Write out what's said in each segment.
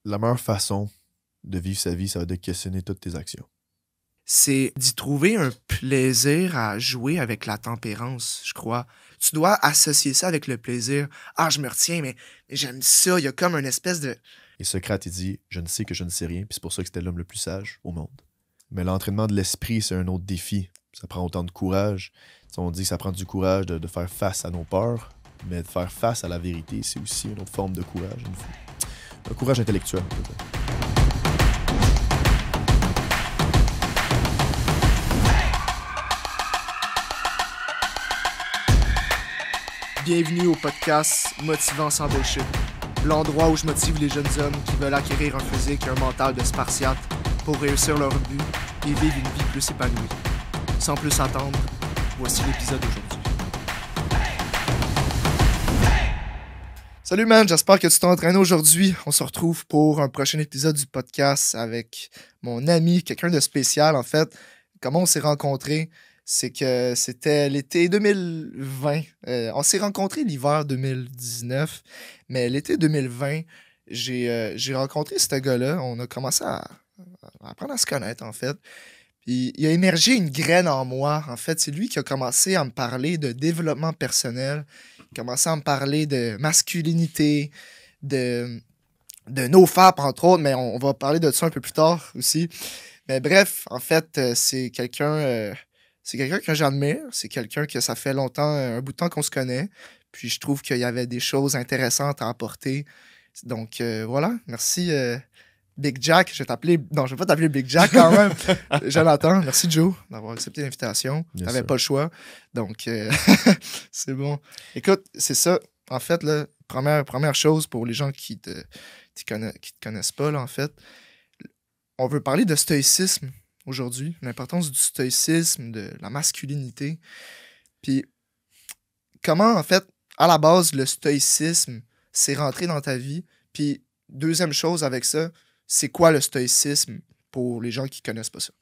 la meilleure façon de vivre sa vie, ça va être de questionner toutes tes actions. C'est d'y trouver un plaisir à jouer avec la tempérance, je crois. Tu dois associer ça avec le plaisir. Ah, je me retiens, mais j'aime ça. Il y a comme une espèce de... Et Socrate, il dit « Je ne sais que je ne sais rien », puis c'est pour ça que c'était l'homme le plus sage au monde. Mais l'entraînement de l'esprit, c'est un autre défi. Ça prend autant de courage. T'sais, on dit que ça prend du courage de faire face à nos peurs, mais de faire face à la vérité, c'est aussi une autre forme de courage. Un courage intellectuel, peut-être. Bienvenue au podcast Motivant sans bullshit. L'endroit où je motive les jeunes hommes qui veulent acquérir un physique et un mental de spartiate pour réussir leur but et vivre une vie plus épanouie. Sans plus attendre, voici l'épisode d'aujourd'hui. Salut man, j'espère que tu t'es entraîné aujourd'hui. On se retrouve pour un prochain épisode du podcast avec mon ami, quelqu'un de spécial en fait. Comment on s'est rencontrés? C'est que c'était l'été 2020. On s'est rencontrés l'hiver 2019, mais l'été 2020, j'ai rencontré ce gars-là. On a commencé à apprendre à se connaître, en fait. Puis il a émergé une graine en moi. En fait, c'est lui qui a commencé à me parler de développement personnel, commencé à me parler de masculinité, de nofap, entre autres, mais on va parler de ça un peu plus tard aussi. Mais bref, en fait, c'est quelqu'un que j'admire. C'est quelqu'un que ça fait longtemps, un bout de temps qu'on se connaît. Puis je trouve qu'il y avait des choses intéressantes à apporter. Donc voilà, merci Big Jack. Je vais t'appeler... Non, je vais pas t'appeler Big Jack quand même. Jonathan, merci Joe d'avoir accepté l'invitation. Yes, T'avais sir. pas le choix. Donc c'est bon. Écoute, c'est ça. En fait, là, première chose pour les gens qui te connaissent pas, là, en fait, on veut parler de stoïcisme aujourd'hui, l'importance du stoïcisme, de la masculinité. Puis comment, en fait, à la base, le stoïcisme s'est rentré dans ta vie. Puis deuxième chose avec ça, c'est quoi le stoïcisme pour les gens qui connaissent pas ça?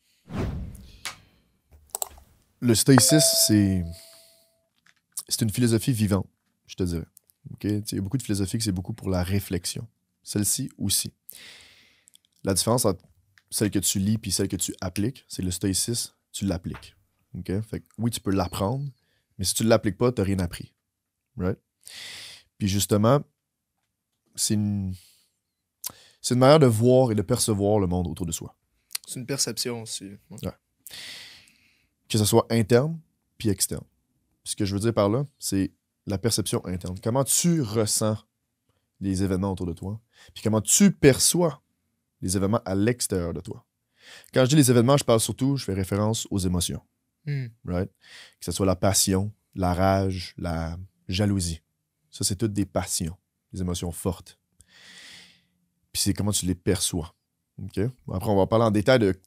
Le stoïcisme, c'est une philosophie vivante, je te dirais. Okay? Il y a beaucoup de philosophies que c'est beaucoup pour la réflexion. Celle-ci aussi. La différence entre celle que tu lis puis celle que tu appliques, c'est le stoïcisme, tu l'appliques. Okay? Fait que, oui, tu peux l'apprendre, mais si tu ne l'appliques pas, tu n'as rien appris. Right? Puis justement, c'est une manière de voir et de percevoir le monde autour de soi. C'est une perception aussi. Ouais. Ouais. Que ce soit interne puis externe. Ce que je veux dire par là, c'est la perception interne. Comment tu ressens les événements autour de toi, puis comment tu perçois les événements à l'extérieur de toi. Quand je dis les événements, je fais référence aux émotions. Right? Que ce soit la passion, la rage, la jalousie. Ça, c'est toutes des passions, des émotions fortes. Puis c'est comment tu les perçois. Okay? Après, on va parler en détail de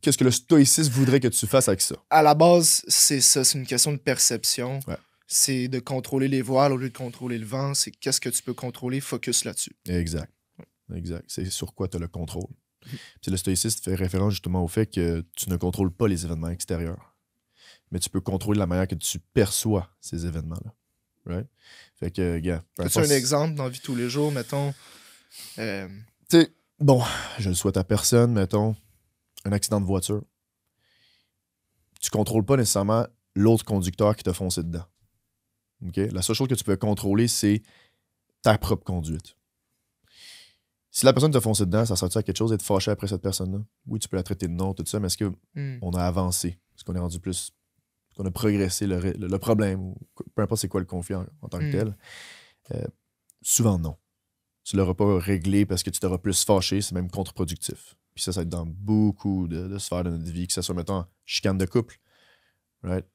qu'est-ce que le stoïcisme voudrait que tu fasses avec ça. À la base, c'est ça, c'est une question de perception. Ouais. C'est de contrôler les voiles au lieu de contrôler le vent. C'est qu'est-ce que tu peux contrôler, focus là-dessus. Exact. Exact. C'est sur quoi tu as le contrôle. Puis le stoïcisme fait référence justement au fait que tu ne contrôles pas les événements extérieurs, mais tu peux contrôler la manière que tu perçois ces événements-là. Right? Fait que, gars... As-tu un exemple dans la vie de tous les jours, mettons? Tu sais, bon, je le souhaite à personne, mettons, un accident de voiture. Tu contrôles pas nécessairement l'autre conducteur qui t'a foncé dedans. Okay? La seule chose que tu peux contrôler, c'est ta propre conduite. Si la personne t'a foncé dedans, ça sert-tu à quelque chose d'être fâché après cette personne-là? Oui, tu peux la traiter de non, tout ça, mais est-ce qu'on a avancé? Est-ce qu'on est rendu plus... Est-ce qu'on a progressé le problème? Ou peu importe c'est quoi le conflit en tant que tel. Souvent, non. Tu l'auras pas réglé parce que tu t'auras plus fâché, c'est même contre-productif. Puis ça va être dans beaucoup de sphères de notre vie, que ce soit, mettons, chicane de couple. Right?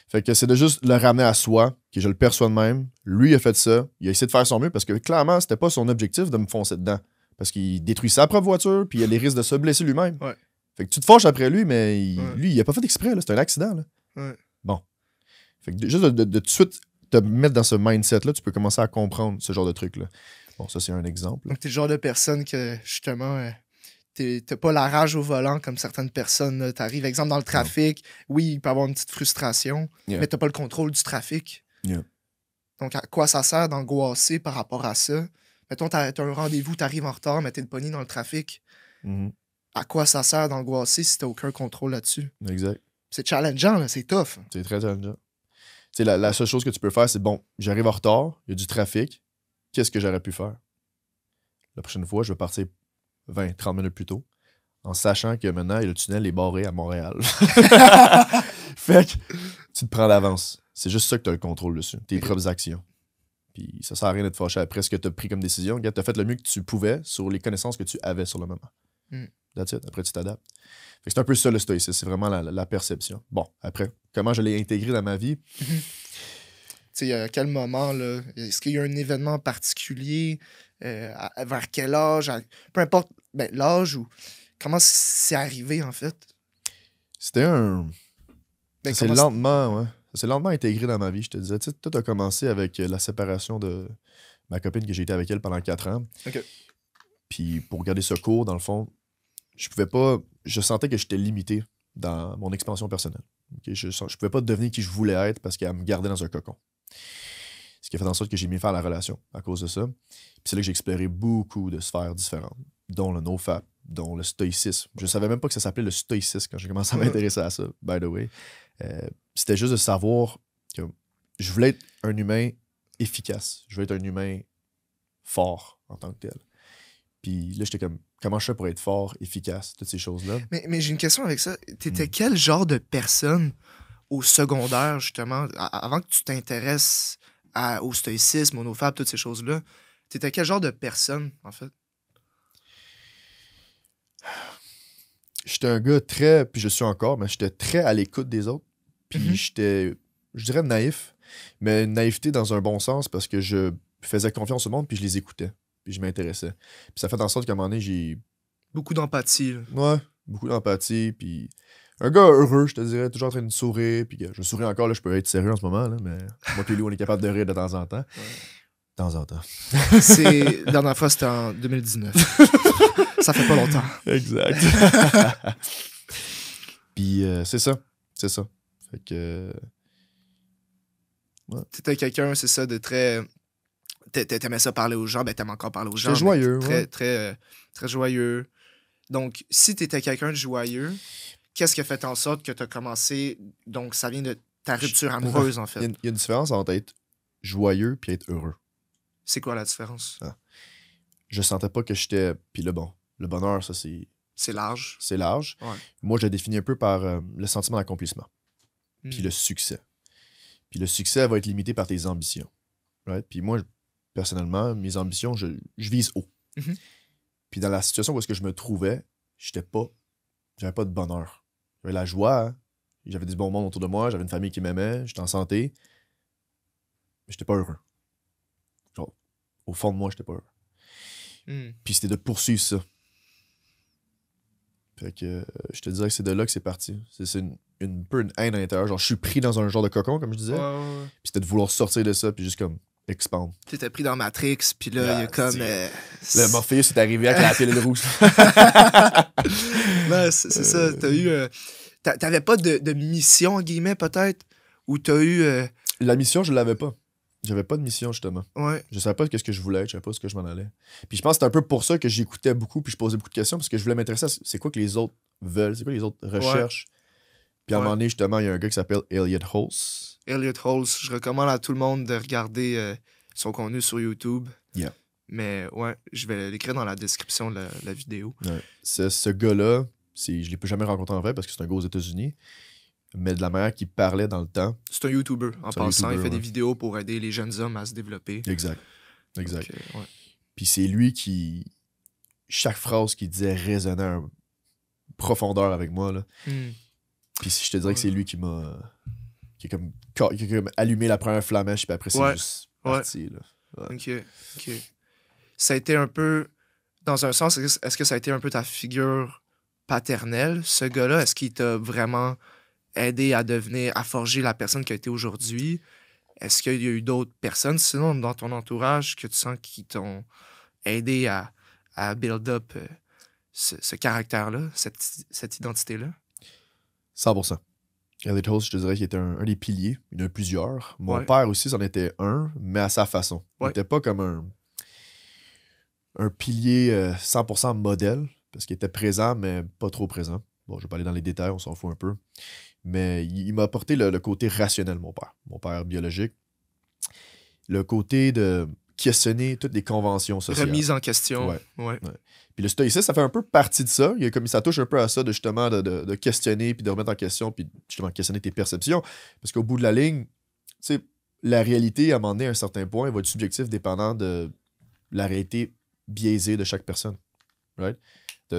Fait que c'est de juste le ramener à soi, que je le perçois de même. Lui, il a fait ça. Il a essayé de faire son mieux parce que clairement, c'était pas son objectif de me foncer dedans. Parce qu'il détruit sa propre voiture, puis il a les risques de se blesser lui-même. Ouais. Fait que tu te fâches après lui, mais lui, il a pas fait exprès, là. C'est un accident. Là. Ouais. Bon. Fait que juste de tout de suite te mettre dans ce mindset-là, tu peux commencer à comprendre ce genre de truc-là. Bon, ça, c'est un exemple. Donc, t'es le genre de personne que, justement, t'as pas la rage au volant comme certaines personnes. T'arrives, exemple, dans le trafic. Oui, il peut y avoir une petite frustration, mais t'as pas le contrôle du trafic. Yeah. Donc, à quoi ça sert d'angoisser par rapport à ça? Mettons, t'as un rendez-vous, t'arrives en retard, mais t'es pogné dans le trafic. Mhm. À quoi ça sert d'angoisser si t'as aucun contrôle là-dessus? Exact. C'est challengeant, là, c'est tough. C'est très challengeant. Tu sais, la seule chose que tu peux faire, c'est bon, j'arrive en retard, il y a du trafic, qu'est-ce que j'aurais pu faire? La prochaine fois, je vais partir 20-30 minutes plus tôt, en sachant que maintenant, le tunnel est barré à Montréal. Fait que tu te prends d'avance. C'est juste ça que tu as le contrôle dessus, tes propres actions. Puis ça sert à rien de te fâcher après ce que tu as pris comme décision. Regarde, tu as fait le mieux que tu pouvais sur les connaissances que tu avais sur le moment. That's it. Après, tu t'adaptes. Fait que c'est un peu ça le stoïcisme, c'est vraiment la perception. Bon, après, comment je l'ai intégré dans ma vie? Tu sais, à quel moment, là, est-ce qu'il y a un événement particulier, vers quel âge, peu importe l'âge ou comment c'est arrivé, en fait? C'était un... Ben, c'est comment lentement, ouais. Ça s'est lentement intégré dans ma vie, je te disais. Tu sais, tout a commencé avec la séparation de ma copine que j'ai été avec elle pendant 4 ans. OK. Puis pour garder ce cours, dans le fond, je pouvais pas... Je sentais que j'étais limité dans mon expansion personnelle. Okay? Je pouvais pas devenir qui je voulais être parce qu'elle me gardait dans un cocon. Ce qui a fait en sorte que j'ai mis fin à la relation à cause de ça. Puis c'est là que j'ai exploré beaucoup de sphères différentes, dont le nofap, dont le stoïcisme. Je savais même pas que ça s'appelait le stoïcisme quand j'ai commencé à m'intéresser à ça, by the way. C'était juste de savoir que je voulais être un humain efficace. Je voulais être un humain fort en tant que tel. Puis là, j'étais comme, comment je fais pour être fort, efficace, toutes ces choses-là? Mais j'ai une question avec ça. T'étais quel genre de personne au secondaire, justement, avant que tu t'intéresses au stoïcisme, au nofap, toutes ces choses-là? T'étais quel genre de personne, en fait? J'étais un gars très, puis je suis encore, mais j'étais très à l'écoute des autres. Puis j'étais, je dirais naïf, mais une naïveté dans un bon sens parce que je faisais confiance au monde puis je les écoutais. Puis je m'intéressais. Puis ça fait en sorte qu'à un moment donné, j'ai... Beaucoup d'empathie, là. Ouais, beaucoup d'empathie, puis un gars heureux, je te dirais, toujours en train de sourire, puis je souris encore, là, je peux être sérieux en ce moment, là, mais moi puis lui, on est capable de rire de temps en temps. Ouais. De temps en temps. La dernière fois, c'était en 2019. Ça fait pas longtemps. Exact. Puis c'est ça. C'est ça. Fait que... Ouais. T'étais quelqu'un, c'est ça, de très... T'aimais ça parler aux gens, ben t'aimes encore parler aux gens. J'étais joyeux, très, ouais. très joyeux. Donc, si t'étais quelqu'un de joyeux, qu'est-ce qui a fait en sorte que t'as commencé... Donc, ça vient de ta rupture amoureuse, en fait. Il y a une différence entre être joyeux puis être heureux. C'est quoi la différence? Je sentais pas que j'étais... Puis là, bon, le bonheur, ça, c'est... C'est large. C'est large. Ouais. Moi, je le définis un peu par le sentiment d'accomplissement. Puis le succès. Puis le succès va être limité par tes ambitions. Right? Puis moi, personnellement, mes ambitions, je vise haut. Puis dans la situation où est-ce que je me trouvais, j'avais pas de bonheur. J'avais la joie, hein? J'avais du bon monde autour de moi, j'avais une famille qui m'aimait, j'étais en santé, mais j'étais pas heureux. Genre, au fond de moi, j'étais pas heureux. Puis c'était de poursuivre ça. Fait que je te dirais que c'est de là que c'est parti. C'est un peu une haine à l'intérieur. Genre, je suis pris dans un genre de cocon, comme je disais. Ouais. Puis c'était de vouloir sortir de ça, puis juste comme expand. T'étais pris dans Matrix, puis là, il y a comme... Le Morpheus est arrivé avec la pilule rouge. Non, c'est ça. T'as eu... T'avais pas de mission, en guillemets, peut-être? Ou t'as eu... La mission, je l'avais pas. J'avais pas de mission, justement. Ouais. Je savais pas ce que je voulais être, je savais pas ce que je m'en allais. Puis je pense que c'était un peu pour ça que j'écoutais beaucoup, puis je posais beaucoup de questions, parce que je voulais m'intéresser à c'est quoi que les autres veulent, c'est quoi les autres recherchent. Puis à un moment donné, justement, il y a un gars qui s'appelle Elliot Hulse. Elliot Hulse, je recommande à tout le monde de regarder son contenu sur YouTube. Yeah. Mais ouais, je vais l'écrire dans la description de la vidéo. Ouais. Ce gars-là, je l'ai plus jamais rencontré en vrai parce que c'est un gars aux États-Unis. Mais de la manière qu'il parlait dans le temps. C'est un YouTuber. En passant, il fait des ouais. vidéos pour aider les jeunes hommes à se développer. Exact. Donc, ouais. Puis c'est lui qui... Chaque phrase qu'il disait résonnait en profondeur avec moi, là. Puis je te dirais que c'est lui qui m'a... Qui a comme allumé la première flamèche, puis après c'est juste parti, là. Ouais. OK. Ça a été un peu... Dans un sens, est-ce que ça a été un peu ta figure paternelle, ce gars-là? Est-ce qu'il t'a vraiment aidé à forger la personne qui a été aujourd'hui? Est-ce qu'il y a eu d'autres personnes, sinon, dans ton entourage, que tu sens qui t'ont aidé à build up ce caractère-là, cette identité-là? 100%. Elliot Hulse, je te dirais qu'il était un des piliers. Il y en a plusieurs. Mon Ouais. père aussi, c'en était un, mais à sa façon. Il Ouais. n'était pas comme un... un pilier 100% modèle, parce qu'il était présent, mais pas trop présent. Bon, je vais pas aller dans les détails, on s'en fout un peu. Mais il m'a apporté le côté rationnel, mon père biologique. Le côté de questionner toutes les conventions sociales. Remise en question. Ouais. Ouais. Puis le stoïcisme, ça fait un peu partie de ça. Ça touche un peu à ça, de justement de questionner, puis de remettre en question, puis justement questionner tes perceptions. Parce qu'au bout de la ligne, tu sais, la réalité, à un moment donné, à un certain point, va être subjective dépendant de la réalité biaisée de chaque personne. Right?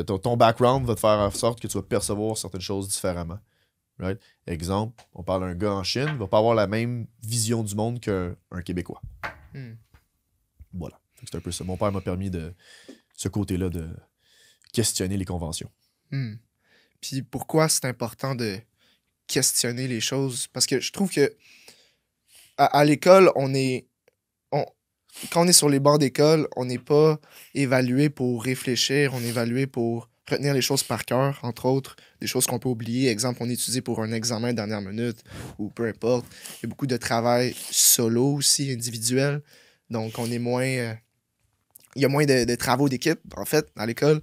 Ton background va te faire en sorte que tu vas percevoir certaines choses différemment. Right? Exemple, on parle d'un gars en Chine, il va pas avoir la même vision du monde qu'un Québécois. Voilà. C'est un peu ça. Mon père m'a permis de ce côté-là de questionner les conventions. Puis pourquoi c'est important de questionner les choses? Parce que je trouve que à l'école, quand on est sur les bancs d'école, on n'est pas évalué pour réfléchir, on est évalué pour retenir les choses par cœur, entre autres, des choses qu'on peut oublier. Exemple, on est étudié pour un examen de dernière minute ou peu importe. Il y a beaucoup de travail solo aussi, individuel. Donc, on est moins... il y a moins de travaux d'équipe, en fait, à l'école.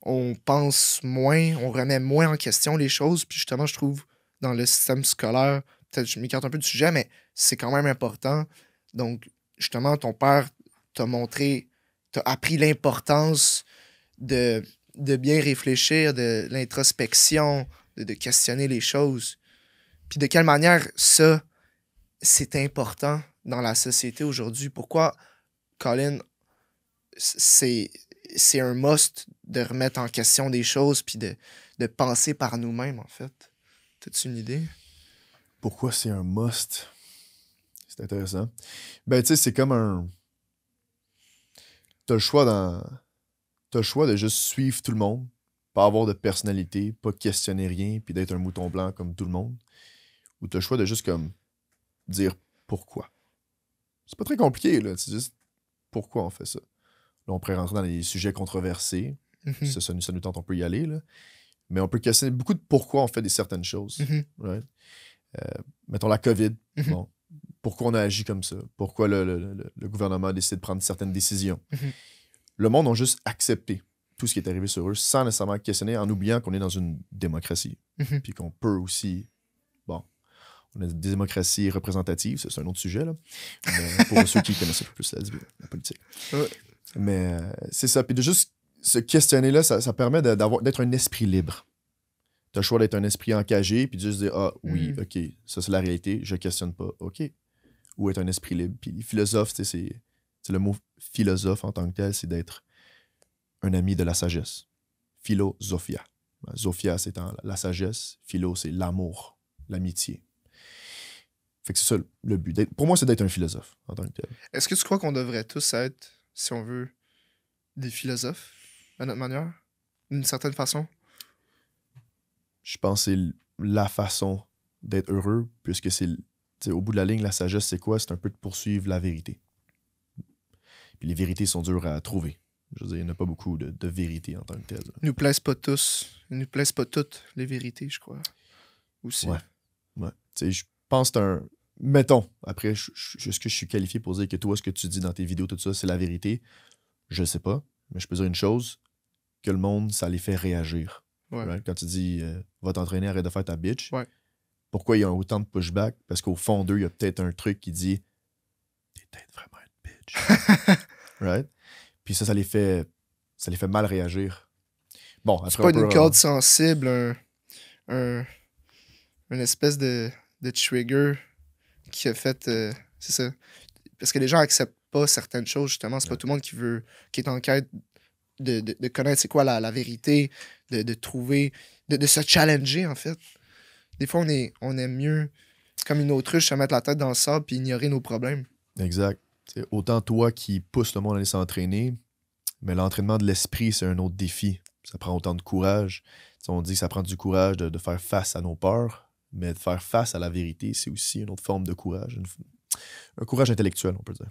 On pense moins, on remet moins en question les choses. Puis justement, je trouve, dans le système scolaire, peut-être je m'écarte un peu du sujet, mais c'est quand même important. Donc, justement, ton père t'a appris l'importance de bien réfléchir, de l'introspection, de questionner les choses. Puis de quelle manière ça, c'est important dans la société aujourd'hui? Pourquoi, Colin, c'est un must de remettre en question des choses puis de penser par nous-mêmes, en fait? T'as-tu une idée? Pourquoi c'est un must? C'est intéressant. Ben, tu sais, c'est comme un... T'as le choix de juste suivre tout le monde, pas avoir de personnalité, pas questionner rien, puis d'être un mouton blanc comme tout le monde. Ou t'as le choix de juste comme dire pourquoi. C'est pas très compliqué, là. C'est juste pourquoi on fait ça. Là, on pourrait rentrer dans les sujets controversés. Ça nous tente, on peut y aller, là. Mais on peut questionner beaucoup de pourquoi on fait certaines choses. Right? Mettons la COVID. Bon. Pourquoi on a agi comme ça? Pourquoi le gouvernement a décidé de prendre certaines décisions? Le monde a juste accepté tout ce qui est arrivé sur eux sans nécessairement questionner, en oubliant qu'on est dans une démocratie. Puis qu'on peut aussi... Bon, on a des démocraties représentatives, c'est un autre sujet, là. Mais pour ceux qui connaissent un peu plus la politique. Mais c'est ça. Puis de juste se questionner là, ça permet d'être un esprit libre. Tu as le choix d'être un esprit encagé, puis de juste dire, ah oui, ok, ça c'est la réalité, je questionne pas, ok. Ou être un esprit libre. Puis les philosophes, c'est le mot philosophe en tant que tel, c'est d'être un ami de la sagesse. Philosophia. Sophia, c'est la sagesse. Philo, c'est l'amour, l'amitié. Fait que c'est ça le but. Pour moi, c'est d'être un philosophe en tant que tel. Est-ce que tu crois qu'on devrait tous être, si on veut, des philosophes, à notre manière, d'une certaine façon? Je pense que c'est la façon d'être heureux, puisque c'est, au bout de la ligne, la sagesse, c'est quoi? C'est un peu de poursuivre la vérité. Puis les vérités sont dures à trouver. Je veux dire, il n'y en a pas beaucoup de vérités en tant que telles. Ils nous plaisent pas tous. Ils nous plaisent pas toutes, les vérités, je crois. Aussi. Ouais. Je pense que c'est un... Mettons, après, est-ce que je suis qualifié pour dire que toi, ce que tu dis dans tes vidéos, tout ça, c'est la vérité? Je sais pas. Mais je peux dire une chose, que le monde, ça les fait réagir. Ouais. Right? Quand tu dis va t'entraîner, arrête de faire ta bitch. Ouais. Pourquoi il y a autant de pushback? Parce qu'au fond d'eux, il y a peut-être un truc qui dit t'es peut-être vraiment une bitch. Right? Puis ça les fait mal réagir. Bon, après, c'est pas une corde sensible, une espèce de trigger qui a fait. C'est ça. Parce que les gens acceptent pas certaines choses, justement. C'est pas tout le monde qui est en quête de connaître c'est quoi la vérité, de trouver, de se challenger, en fait. Des fois, on aime mieux, comme une autruche, se mettre la tête dans le sable puis ignorer nos problèmes. Exact. C'est autant toi qui pousse le monde à aller s'entraîner, mais l'entraînement de l'esprit, c'est un autre défi. Ça prend autant de courage. T'sais, on dit que ça prend du courage de faire face à nos peurs, mais de faire face à la vérité, c'est aussi une autre forme de courage. Un courage intellectuel, on peut dire.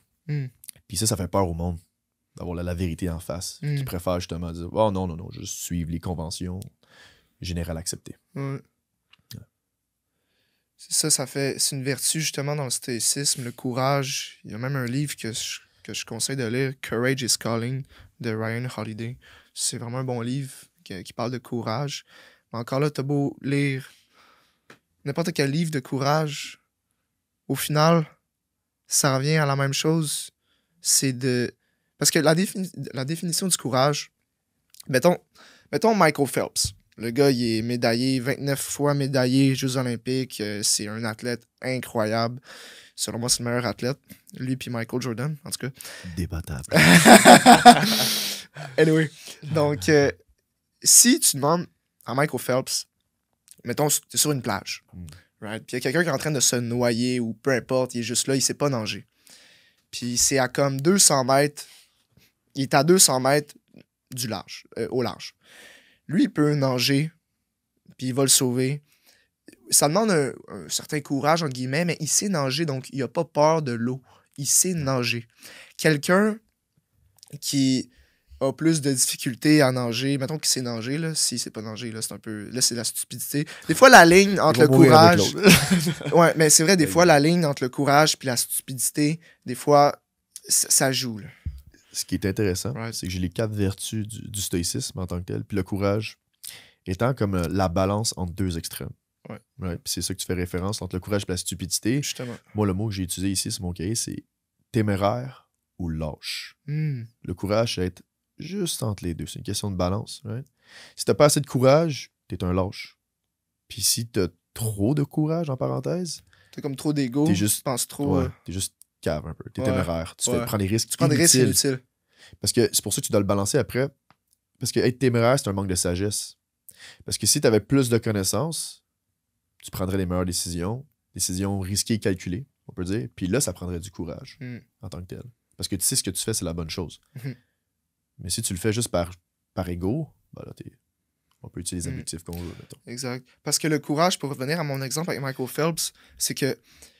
Puis ça fait peur au monde, d'avoir la vérité en face. Qui préfère justement dire « Oh non, juste suivre les conventions générales acceptées. » C'est ça, c'est une vertu justement dans le stoïcisme, le courage. Il y a même un livre que je conseille de lire, Courage is Calling, de Ryan Holiday. C'est vraiment un bon livre qui parle de courage. Mais encore là, t'as beau lire n'importe quel livre de courage, au final, ça revient à la même chose. C'est de... Parce que la définition du courage, mettons Michael Phelps. Le gars, il est médaillé, 29 fois médaillé Jeux olympiques. C'est un athlète incroyable. Selon moi, c'est le meilleur athlète. Lui puis Michael Jordan, en tout cas. Débattable. Anyway, donc, si tu demandes à Michael Phelps, mettons, t'es sur une plage, right? Puis il y a quelqu'un qui est en train de se noyer ou peu importe, il est juste là, il sait pas nager. Puis c'est à comme 200 mètres, il est à 200 mètres du large, au large. Lui, il peut nager, puis il va le sauver. Ça demande un certain courage, entre guillemets, mais il sait nager, donc il n'a pas peur de l'eau. Il sait nager. Quelqu'un qui a plus de difficultés à nager, mettons qu'il sait nager, là, si c'est pas nager, là, c'est un peu... Là, c'est la stupidité. Des fois, la ligne entre le courage... ouais, mais c'est vrai, des fois, la ligne entre le courage et la stupidité, des fois, ça joue, là. Ce qui est intéressant, c'est que j'ai les 4 vertus du stoïcisme en tant que tel, puis le courage étant comme la balance entre 2 extrêmes. Ouais. Puis c'est ça que tu fais référence entre le courage et la stupidité. Justement. Moi, le mot que j'ai utilisé ici sur mon cahier, c'est téméraire ou lâche. Le courage, c'est être juste entre les deux. C'est une question de balance. Right? Si t'as pas assez de courage, t'es un lâche. Puis si t'as trop de courage, en parenthèse... T'as comme trop d'ego, tu penses trop... t'es juste cave un peu. T'es téméraire. Tu prends des risques. Tu prends des risques inutiles. Parce que c'est pour ça que tu dois le balancer après. Parce que être téméraire, c'est un manque de sagesse. Parce que si tu avais plus de connaissances, tu prendrais les meilleures décisions risquées et calculées, on peut dire. Puis là, ça prendrait du courage en tant que tel. Parce que tu sais ce que tu fais, c'est la bonne chose. Mais si tu le fais juste par ego, ben là, on peut utiliser les objectifs qu'on veut, mettons. Exact. Parce que le courage, pour revenir à mon exemple avec Michael Phelps, c'est que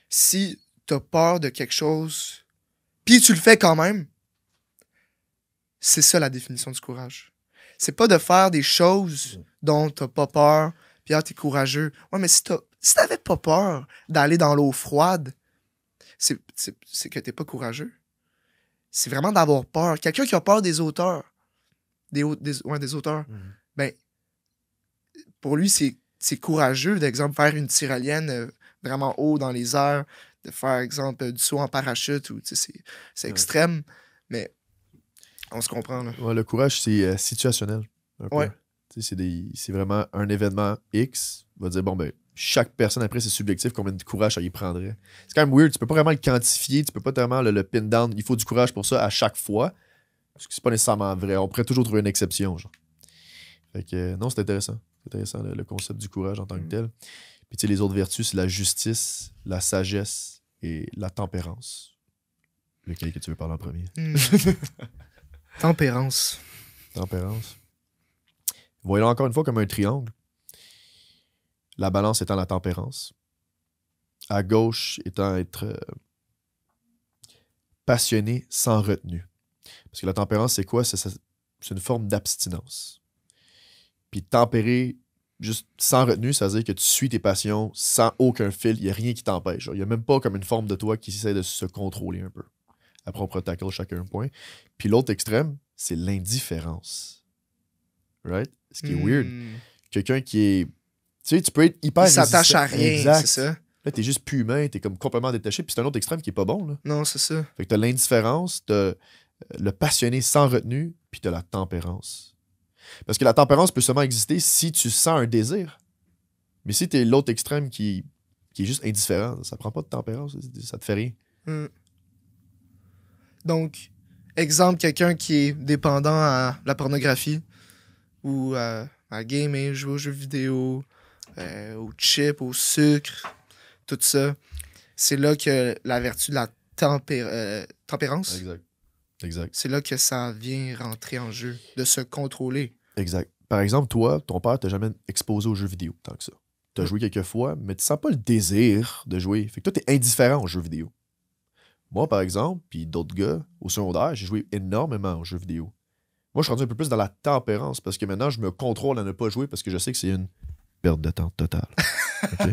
si t'as peur de quelque chose, puis tu le fais quand même, c'est ça la définition du courage. C'est pas de faire des choses dont t'as pas peur, puis t'es courageux. Ouais, mais si t'avais pas peur d'aller dans l'eau froide, c'est que t'es pas courageux. C'est vraiment d'avoir peur. Quelqu'un qui a peur des auteurs, des auteurs, ben, pour lui, c'est courageux, d'exemple, faire une tyrolienne vraiment haut dans les airs, de faire, exemple, du saut en parachute, ou c'est extrême, mais on se comprend, là. Ouais, le courage, c'est situationnel. Un peu. Ouais. C'est vraiment un événement X. On va dire, bon, ben, chaque personne, après, c'est subjectif, combien de courage ça y prendrait. C'est quand même weird. Tu peux pas vraiment le quantifier, tu peux pas vraiment le pin down. Il faut du courage pour ça à chaque fois. Parce que c'est pas nécessairement vrai. On pourrait toujours trouver une exception, genre. Fait que, non, c'est intéressant. C'est intéressant, le concept du courage en tant que tel. Puis, tu sais, les autres vertus, c'est la justice, la sagesse et la tempérance. Lequel que tu veux parler en premier? Tempérance. Voyons encore une fois comme un triangle. La balance étant la tempérance. À gauche étant être passionné sans retenue. Parce que la tempérance, c'est quoi? C'est une forme d'abstinence. Puis tempérer juste sans retenue, ça veut dire que tu suis tes passions sans aucun fil. Il n'y a rien qui t'empêche. Il n'y a même pas comme une forme de toi qui essaie de se contrôler un peu. Après, on pourra tackle chacun un point. Puis l'autre extrême, c'est l'indifférence. Right? Ce qui est weird. Quelqu'un qui est... Tu sais, tu peux être hyper résistant. Il s'attache à rien, exact. c'est ça. Là, t'es juste plus humain, t'es comme complètement détaché. Puis c'est un autre extrême qui est pas bon, là. Non, c'est ça. Fait que t'as l'indifférence, t'as le passionné sans retenue, puis t'as la tempérance. Parce que la tempérance peut seulement exister si tu sens un désir. Mais si t'es l'autre extrême qui est juste indifférent, ça prend pas de tempérance, ça te fait rien. Donc, exemple, quelqu'un qui est dépendant à la pornographie ou à gamer, jouer aux jeux vidéo, aux chips, au sucre, tout ça, c'est là que la vertu de la tempérance, exact. C'est là que ça vient rentrer en jeu, de se contrôler. Exact. Par exemple, toi, ton père t'a jamais exposé aux jeux vidéo tant que ça. T'as joué quelques fois, mais tu sens pas le désir de jouer. Fait que toi, t'es indifférent aux jeux vidéo. Moi, par exemple, puis d'autres gars, au secondaire, j'ai joué énormément aux jeux vidéo. Moi, je suis rendu un peu plus dans la tempérance parce que maintenant, je me contrôle à ne pas jouer parce que je sais que c'est une perte de temps totale. OK?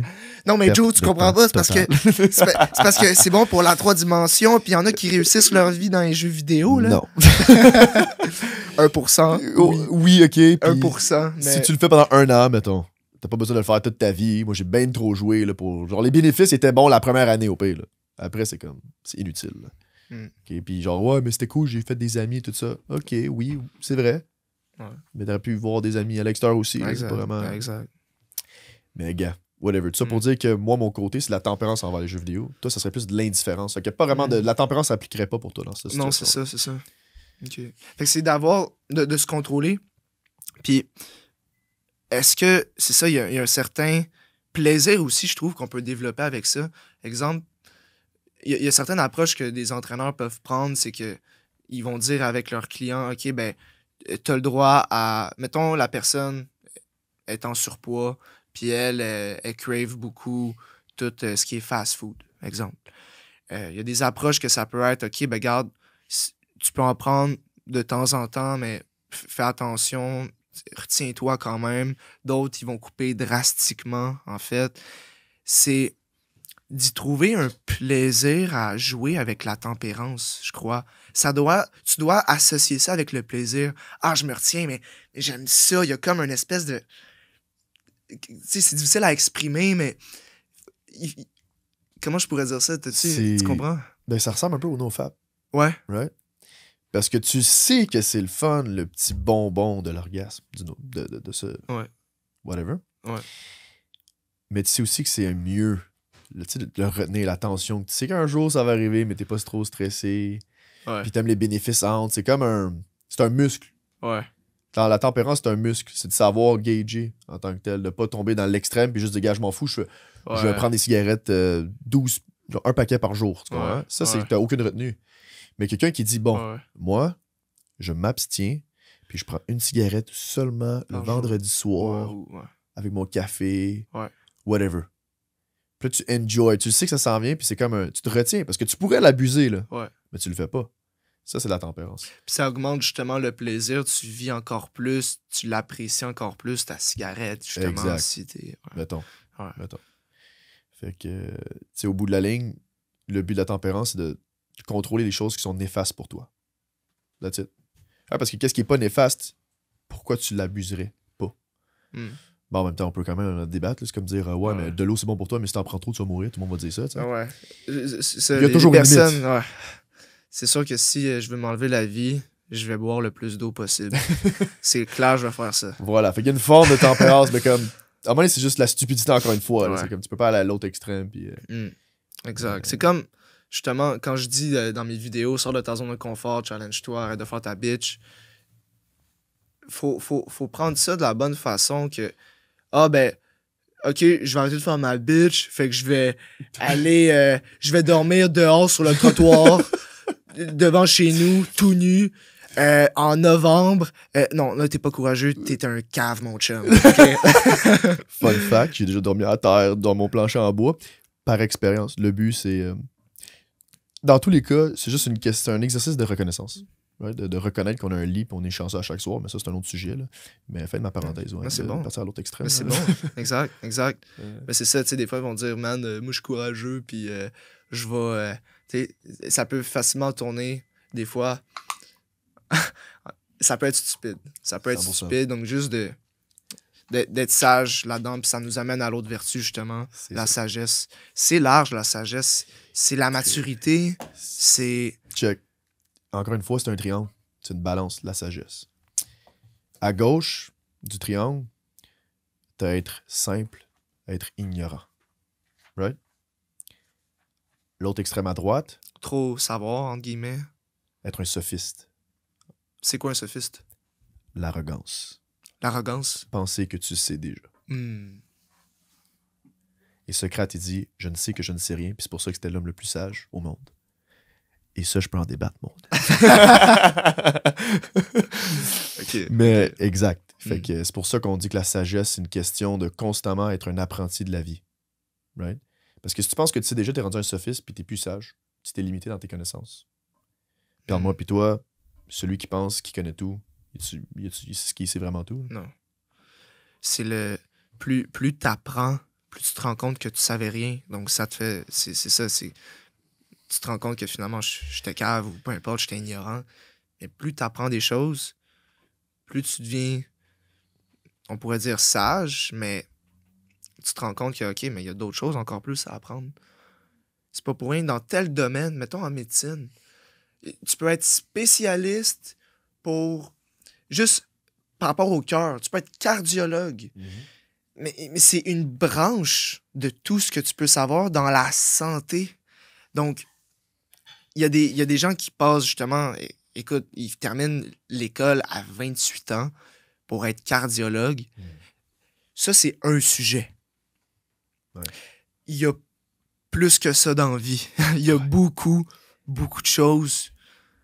Non, mais Perte Joe, tu de comprends temps pas, c'est parce que totale. c'est parce que c'est bon pour la 3 dimensions, puis il y en a qui réussissent leur vie dans les jeux vidéo, là. Non. 1%. Oui, OK. Puis 1%, mais... si tu le fais pendant 1 an, mettons, t'as pas besoin de le faire toute ta vie. Moi, j'ai bien trop joué là, pour. Genre, les bénéfices étaient bons la première année au pire. Là. Après, c'est comme. C'est inutile. Là. OK, puis genre, ouais, mais c'était cool, j'ai fait des amis, tout ça. OK, oui, c'est vrai. Ouais. Mais t'aurais pu voir des amis à l'extérieur aussi. Là, c'est pas vraiment. Exact. Mais gars, whatever. Tout ça pour dire que moi, mon côté, c'est la tempérance envers les jeux vidéo. Toi, ça serait plus de l'indifférence. Fait que pas vraiment de. La tempérance s'appliquerait pas pour toi dans cette situation. Non, c'est ça. OK. Fait que c'est d'avoir... De se contrôler. Puis, est-ce que... C'est ça, il y a un certain plaisir aussi, je trouve, qu'on peut développer avec ça. Exemple, il y a certaines approches que des entraîneurs peuvent prendre, c'est que ils vont dire avec leurs clients, OK, ben, t'as le droit à... Mettons, la personne est en surpoids, puis elle crave beaucoup tout ce qui est fast-food, exemple. Il y a des approches que ça peut être, OK, ben, regarde, tu peux en prendre de temps en temps, mais fais attention, retiens-toi quand même. D'autres, ils vont couper drastiquement, en fait. C'est d'y trouver un plaisir à jouer avec la tempérance, je crois. Tu dois associer ça avec le plaisir. Ah, je me retiens, mais j'aime ça. Il y a comme une espèce de... Tu sais, c'est difficile à exprimer, mais... Comment je pourrais dire ça? Tu comprends? Ben, ça ressemble un peu au NoFap. Ouais. Right? Parce que tu sais que c'est le fun, le petit bonbon de l'orgasme, de ce... Ouais. Whatever. Ouais. Mais tu sais aussi que c'est mieux de le retenir, la tension. Tu sais qu'un jour, ça va arriver, mais t'es pas trop stressé. Ouais. Puis t'aimes les bénéfices entre. C'est comme un... C'est un muscle. Ouais. Dans la tempérance, c'est un muscle. C'est de savoir gager en tant que tel. De pas tomber dans l'extrême puis juste de gage, je m'en fous. Je vais prendre des cigarettes 12... Genre un paquet par jour. Tu comprends? Ça, c'est que t'as aucune retenue. Mais quelqu'un qui dit, bon, moi, je m'abstiens, puis je prends une cigarette seulement le vendredi soir, avec mon café, whatever. Puis là, tu enjoy. Tu sais que ça s'en vient, puis c'est comme tu te retiens, parce que tu pourrais l'abuser, là. Mais tu le fais pas. Ça, c'est la tempérance. Puis ça augmente justement le plaisir, tu vis encore plus, tu l'apprécies encore plus, ta cigarette, justement. Exact. Si t'es... Mettons. Fait que, tu sais, au bout de la ligne, le but de la tempérance, c'est de contrôler les choses qui sont néfastes pour toi. That's it. Parce que qu'est-ce qui est pas néfaste, pourquoi tu l'abuserais pas? Bon, en même temps, on peut quand même débattre. C'est comme dire, mais de l'eau, c'est bon pour toi, mais si t'en prends trop, tu vas mourir. Tout le monde va dire ça. T'sais. Ouais. Il y a toujours une limite. Ouais. C'est sûr que si je veux m'enlever la vie, je vais boire le plus d'eau possible. C'est clair, je vais faire ça. Voilà. Fait qu'il y a une forme de tempérance, mais comme... À un moment donné, c'est juste la stupidité, encore une fois. Là. C'est comme tu peux pas aller à l'autre extrême. Puis, exact. C'est comme, justement, quand je dis dans mes vidéos, sors de ta zone de confort, challenge-toi, arrête de faire ta bitch. Faut prendre ça de la bonne façon que... Ah, ben... OK, je vais arrêter de faire ma bitch, fait que je vais aller... je vais dormir dehors sur le trottoir, devant chez nous, tout nu, en novembre. Non, là, t'es pas courageux, t'es un cave, mon chum. Okay? Fun fact, j'ai déjà dormi à terre dans mon plancher en bois. Par expérience, le but, c'est... dans tous les cas, c'est juste un exercice de reconnaissance. Right? De reconnaître qu'on a un lit et on est chanceux à chaque soir, mais ça, c'est un autre sujet. Là. Mais fin de ma parenthèse. Ouais, c'est bon. Passer à l'autre extrême. C'est bon. Exact. Mais c'est ça, tu sais, des fois, ils vont dire, man, moi, je suis courageux, puis je vais... tu sais, ça peut facilement tourner, des fois... ça peut être stupide. Ça peut être 100%. stupide, donc juste d'être sage là-dedans, puis ça nous amène à l'autre vertu, justement, la sagesse. C'est large, la sagesse. C'est la maturité. C'est... Check. Encore une fois, c'est un triangle. C'est une balance, la sagesse. À gauche du triangle, t'as être simple, être ignorant. Right? L'autre extrême à droite... Trop savoir, entre guillemets. Être un sophiste. C'est quoi un sophiste? L'arrogance. L'arrogance? Penser que tu sais déjà. Et Socrate, il dit « Je ne sais que je ne sais rien », puis c'est pour ça que c'était l'homme le plus sage au monde. Et ça, je peux en débattre, monde. Okay. Mais exact. Fait que c'est pour ça qu'on dit que la sagesse, c'est une question de constamment être un apprenti de la vie. Right? Parce que si tu penses que tu sais déjà, t'es rendu un sophiste puis t'es plus sage, tu t'es limité dans tes connaissances. Puis entre moi puis toi, celui qui pense qu'il connaît tout, il sait ce qu'il sait vraiment tout. Non. C'est le... Plus t'apprends, plus tu te rends compte que tu savais rien. Donc, ça te fait... C'est ça, tu te rends compte que finalement, j'étais cave ou peu importe, j'étais ignorant. Mais plus tu apprends des choses, plus tu deviens, on pourrait dire sage, mais tu te rends compte que, OK, mais il y a d'autres choses encore plus à apprendre. C'est pas pour rien. Dans tel domaine, mettons en médecine, tu peux être spécialiste pour... Juste par rapport au cœur. Tu peux être cardiologue. Mais c'est une branche de tout ce que tu peux savoir dans la santé. Donc, il y a des gens qui passent justement... Écoute, ils terminent l'école à 28 ans pour être cardiologue. Ça, c'est un sujet. Ouais. Il y a plus que ça dans la vie. Il y a beaucoup de choses.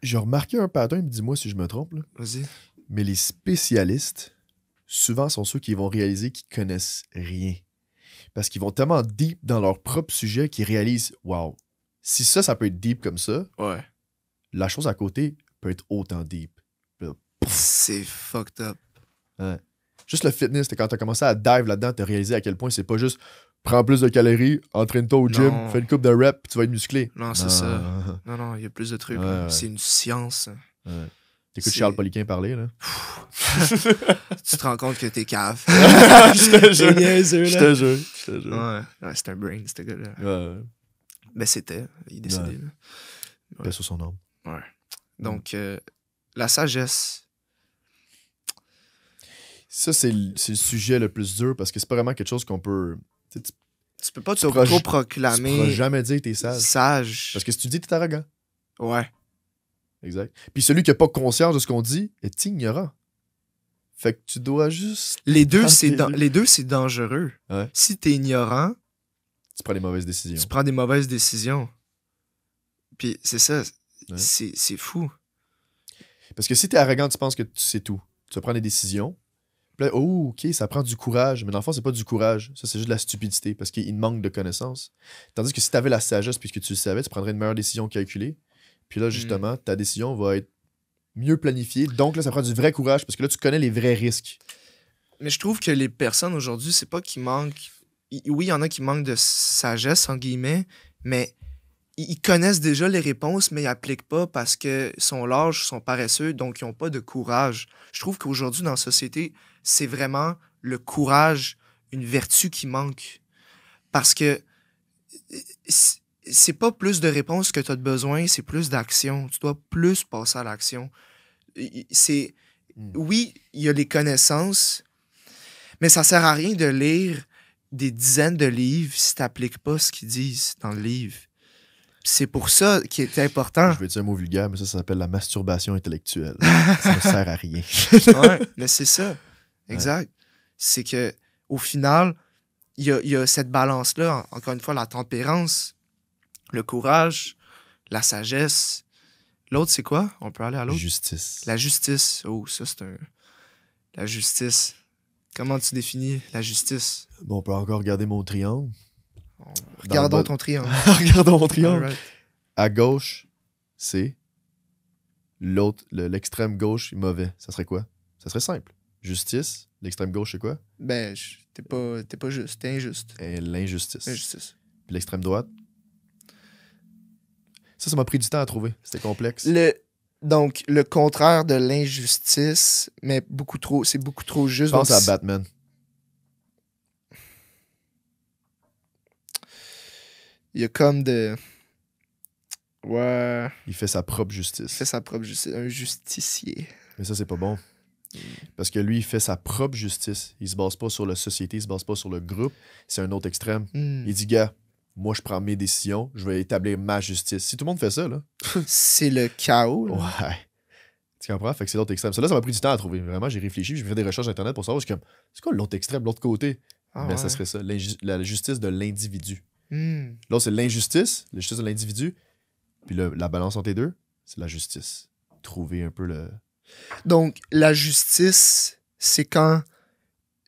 J'ai remarqué un pattern, dis-moi si je me trompe, là. Vas-y. Mais les spécialistes, souvent, sont ceux qui vont réaliser qu'ils connaissent rien. Parce qu'ils vont tellement deep dans leur propre sujet qu'ils réalisent, wow, si ça peut être deep comme ça, Ouais. la chose à côté peut être autant deep. C'est fucked up. Ouais. Juste le fitness, quand t'as commencé à dive là-dedans, t'as réalisé à quel point c'est pas juste prends plus de calories, entraîne-toi au gym, Non. fais une coupe de reps, puis tu vas être musclé. Non, c'est ça. Non, il y a plus de trucs. Ouais, là. ouais. C'est une science. Ouais. T'écoutes C'est- Charles Poliquin parler, là. Tu te rends compte que t'es cave. Je te jure. T'es niaiseux, Je là. te jure. Je te jure. Ouais, c'est un brain, ce gars-là. Ouais. Ben, c'était. Il est décédé, Ouais. là. Paix sur son âme. Ouais. Donc, la sagesse. Ça, c'est le sujet le plus dur parce que c'est pas vraiment quelque chose qu'on peut. Tu sais, Tu peux pas Tu pourras trop tu proclamer pourras jamais dire que t'es sage. sage. Parce que si tu dis, t'es arrogant. Ouais. Exact. Puis celui qui a pas conscience de ce qu'on dit est ignorant. Fait que tu dois juste. Les deux, Ah, c'est t'es- les deux, c'est dangereux. Ouais. Si t'es ignorant, Tu prends les mauvaises décisions. tu prends des mauvaises décisions. Puis c'est ça. Ouais. C'est fou. Parce que si t'es arrogant, tu penses que tu sais tout. Tu vas prendre des décisions. Puis là, oh, ok, ça prend du courage. Mais dans le fond, c'est pas du courage. Ça, c'est juste de la stupidité parce qu'il manque de connaissances. Tandis que si t'avais la sagesse puisque tu le savais, tu prendrais une meilleure décision calculée. Puis là, justement, ta décision va être mieux planifiée. Donc là, ça prend du vrai courage parce que là, tu connais les vrais risques. Mais je trouve que les personnes aujourd'hui, c'est pas qu'ils manquent. Oui, il y en a qui manquent de sagesse, en guillemets, mais ils connaissent déjà les réponses, mais ils appliquent pas parce que sont lâches, sont paresseux, donc ils ont pas de courage. Je trouve qu'aujourd'hui, dans la société, c'est vraiment le courage, une vertu qui manque. Parce que c'est pas plus de réponses que tu as besoin, c'est plus d'action. Tu dois plus passer à l'action. C'est... Oui, il y a les connaissances, mais ça sert à rien de lire des dizaines de livres si tu n'appliques pas ce qu'ils disent dans le livre. C'est pour ça qu'il est important. Je vais dire un mot vulgaire, mais ça s'appelle la masturbation intellectuelle. Ça ne sert à rien. Ouais, mais c'est ça. Exact. C'est que au final, il y a cette balance-là. Encore une fois, la tempérance, le courage, la sagesse. L'autre, c'est quoi? On peut aller à l'autre? Justice. La justice. Oh, ça, c'est un... La justice. Comment tu définis la justice? Bon, on peut encore regarder mon triangle. Regardons bas- ton triangle. Regardons mon triangle. Alright. À gauche, c'est l'autre, l'extrême gauche est mauvais. Ça serait quoi? Ça serait simple. Justice, l'extrême gauche, c'est quoi? Ben, t'es pas juste, t'es injuste. Et l'injustice. Injustice. Puis l'extrême droite. Ça m'a pris du temps à trouver. C'était complexe. Donc, le contraire de l'injustice, mais c'est beaucoup trop juste. Je pense Donc, à Batman. il y a comme de... Ouais... Il fait sa propre Il justice. fait sa propre justice. Un justicier. Mais ça, c'est pas bon. Parce que lui, il fait sa propre justice. Il se base pas sur la société, il se base pas sur le groupe. C'est un autre extrême. Hmm. Il dit, gars, moi, je prends mes décisions, je vais établir ma justice. Si tout le monde fait ça, là. C'est le chaos. Là. Ouais. Tu comprends? Fait que c'est l'autre extrême. Ça, là, ça m'a pris du temps à trouver. Vraiment, j'ai réfléchi, j'ai fait des recherches Internet pour savoir, je suis comme, c'est quoi l'autre extrême, l'autre côté? Ah, Ben, ouais. ça serait ça, la justice de l'individu. Hmm. L'autre, c'est l'injustice, la justice de l'individu. Puis la balance entre les deux, c'est la justice. Trouver un peu le... Donc, la justice, c'est quand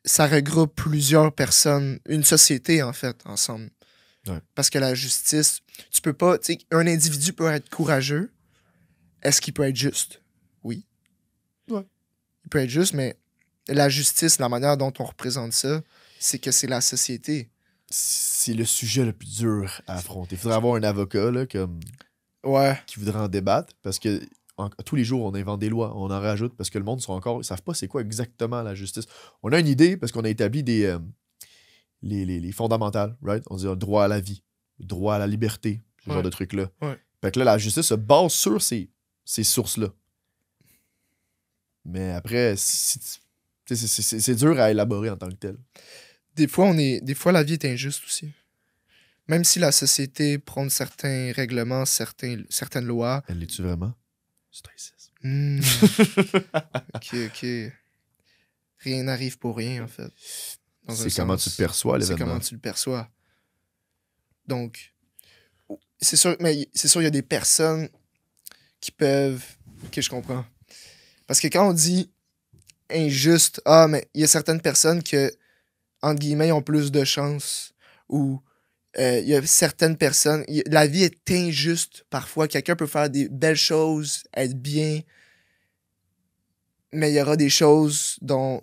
ça regroupe plusieurs personnes, une société, en fait, ensemble. Ouais. Parce que la justice, tu peux pas... Tu sais, un individu peut être courageux. Est-ce qu'il peut être juste? Oui. Ouais. Il peut être juste, mais la justice, la manière dont on représente ça, c'est que c'est la société. c'est le sujet le plus dur à affronter. Il faudrait avoir un avocat là, comme, Ouais. qui voudrait en débattre parce que tous les jours, on invente des lois, on en rajoute parce que le monde ils savent pas c'est quoi exactement la justice. On a une idée parce qu'on a établi les fondamentales, right? On dit droit à la vie, droit à la liberté, ce genre de trucs-là. Ouais. Fait que là, la justice se base sur ces sources-là. Mais après, c'est dur à élaborer en tant que tel. Des fois, la vie est injuste aussi. Même si la société prône certains règlements, certaines lois. Elle l'est-tu vraiment? Stoïcisme. Ok. Rien n'arrive pour rien, en fait. C'est comment tu perçois l'événement. C'est comment tu le perçois. Donc, c'est sûr, mais c'est sûr, il y a des personnes qui peuvent... Ok, je comprends. Parce que quand on dit injuste, mais il y a certaines personnes que, entre guillemets, ont plus de chance. Ou il y a certaines personnes... La vie est injuste parfois. Quelqu'un peut faire des belles choses, être bien, mais il y aura des choses dont,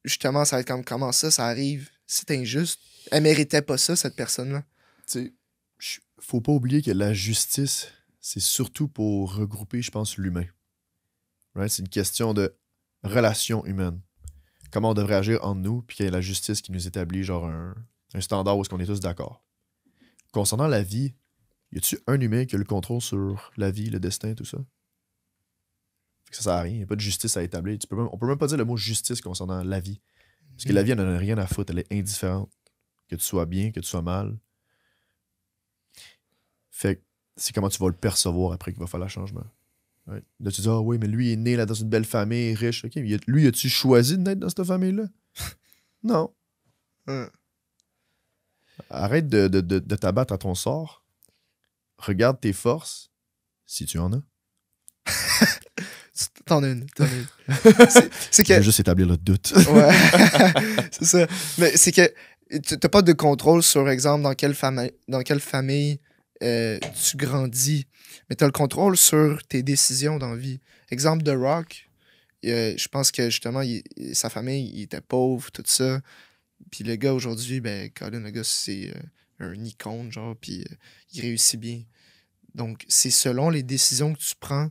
justement, ça va être comme comment ça arrive. C'est injuste. Elle méritait pas ça, cette personne-là. Tu sais, faut pas oublier que la justice, c'est surtout pour regrouper, je pense, l'humain. Right? C'est une question de relation humaine. Comment on devrait agir entre nous, puis qu'il y a la justice qui nous établit genre un standard où est-ce qu'on est tous d'accord. Concernant la vie, y a-tu un humain qui a le contrôle sur la vie, le destin, tout ça? Fait que ça sert à rien. Il n'y a pas de justice à établir. On peut même pas dire le mot justice concernant la vie. Parce que la vie, elle n'en a rien à foutre. Elle est indifférente. Que tu sois bien, que tu sois mal. Fait que c'est comment tu vas le percevoir après qu'il va faire le changement. Right? Là, tu dis, ah oui, mais lui, il est né là, dans une belle famille, riche. Okay, lui, as-tu choisi de naître dans cette famille-là? Non. Arrête de t'abattre à ton sort. Regarde tes forces, si tu en as. T'en as une. C'est que... Je vais juste établir le doute. Ouais, c'est ça. Mais c'est que t'as pas de contrôle sur, exemple, dans quelle famille tu grandis. Mais t'as le contrôle sur tes décisions dans la vie. Exemple, The Rock, je pense que, justement, sa famille, il était pauvre, tout ça. Puis le gars, aujourd'hui, Colin, le gars, c'est un icône, genre, puis il réussit bien. Donc, c'est selon les décisions que tu prends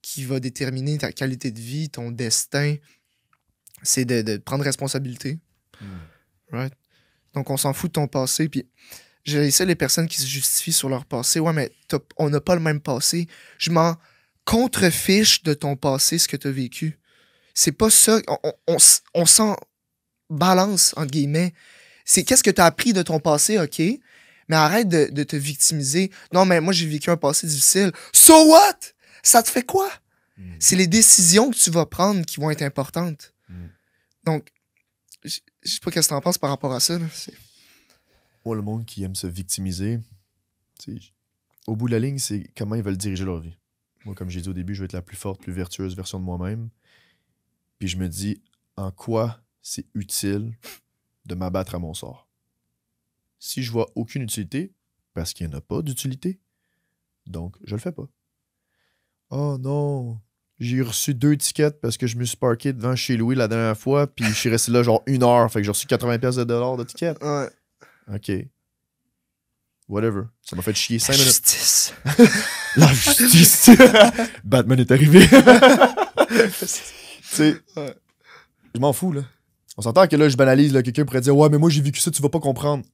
qui va déterminer ta qualité de vie, ton destin. C'est de prendre responsabilité. Right? Donc, on s'en fout de ton passé. Puis, j'ai ça, les personnes qui se justifient sur leur passé. Ouais, mais on n'a pas le même passé. Je m'en contrefiche de ton passé, ce que tu as vécu. C'est pas ça. On s'en balance, entre guillemets. C'est qu'est-ce que tu as appris de ton passé, OK? Mais arrête de te victimiser. Non, mais moi, j'ai vécu un passé difficile. So what? Ça te fait quoi? C'est les décisions que tu vas prendre qui vont être importantes. Donc, je sais pas ce que tu en penses par rapport à ça. Là. Moi, le monde qui aime se victimiser, au bout de la ligne, c'est comment ils veulent diriger leur vie. Moi, comme j'ai dit au début, je veux être la plus forte, plus vertueuse version de moi-même. Puis je me dis, en quoi c'est utile de m'abattre à mon sort? Si je vois aucune utilité, parce qu'il n'y en a pas d'utilité, donc je le fais pas. Oh non, j'ai reçu 2 tickets parce que je me suis parké devant chez Louis la dernière fois, puis je suis resté là genre 1 heure, fait que j'ai reçu 80$ de tickets. Ouais. OK. Whatever. Ça m'a fait chier 5 minutes. Justice. La justice. Batman est arrivé. Tu sais, je m'en fous, là. On s'entend que là, je banalise, là, quelqu'un pourrait dire « Ouais, mais moi, j'ai vécu ça, tu vas pas comprendre. »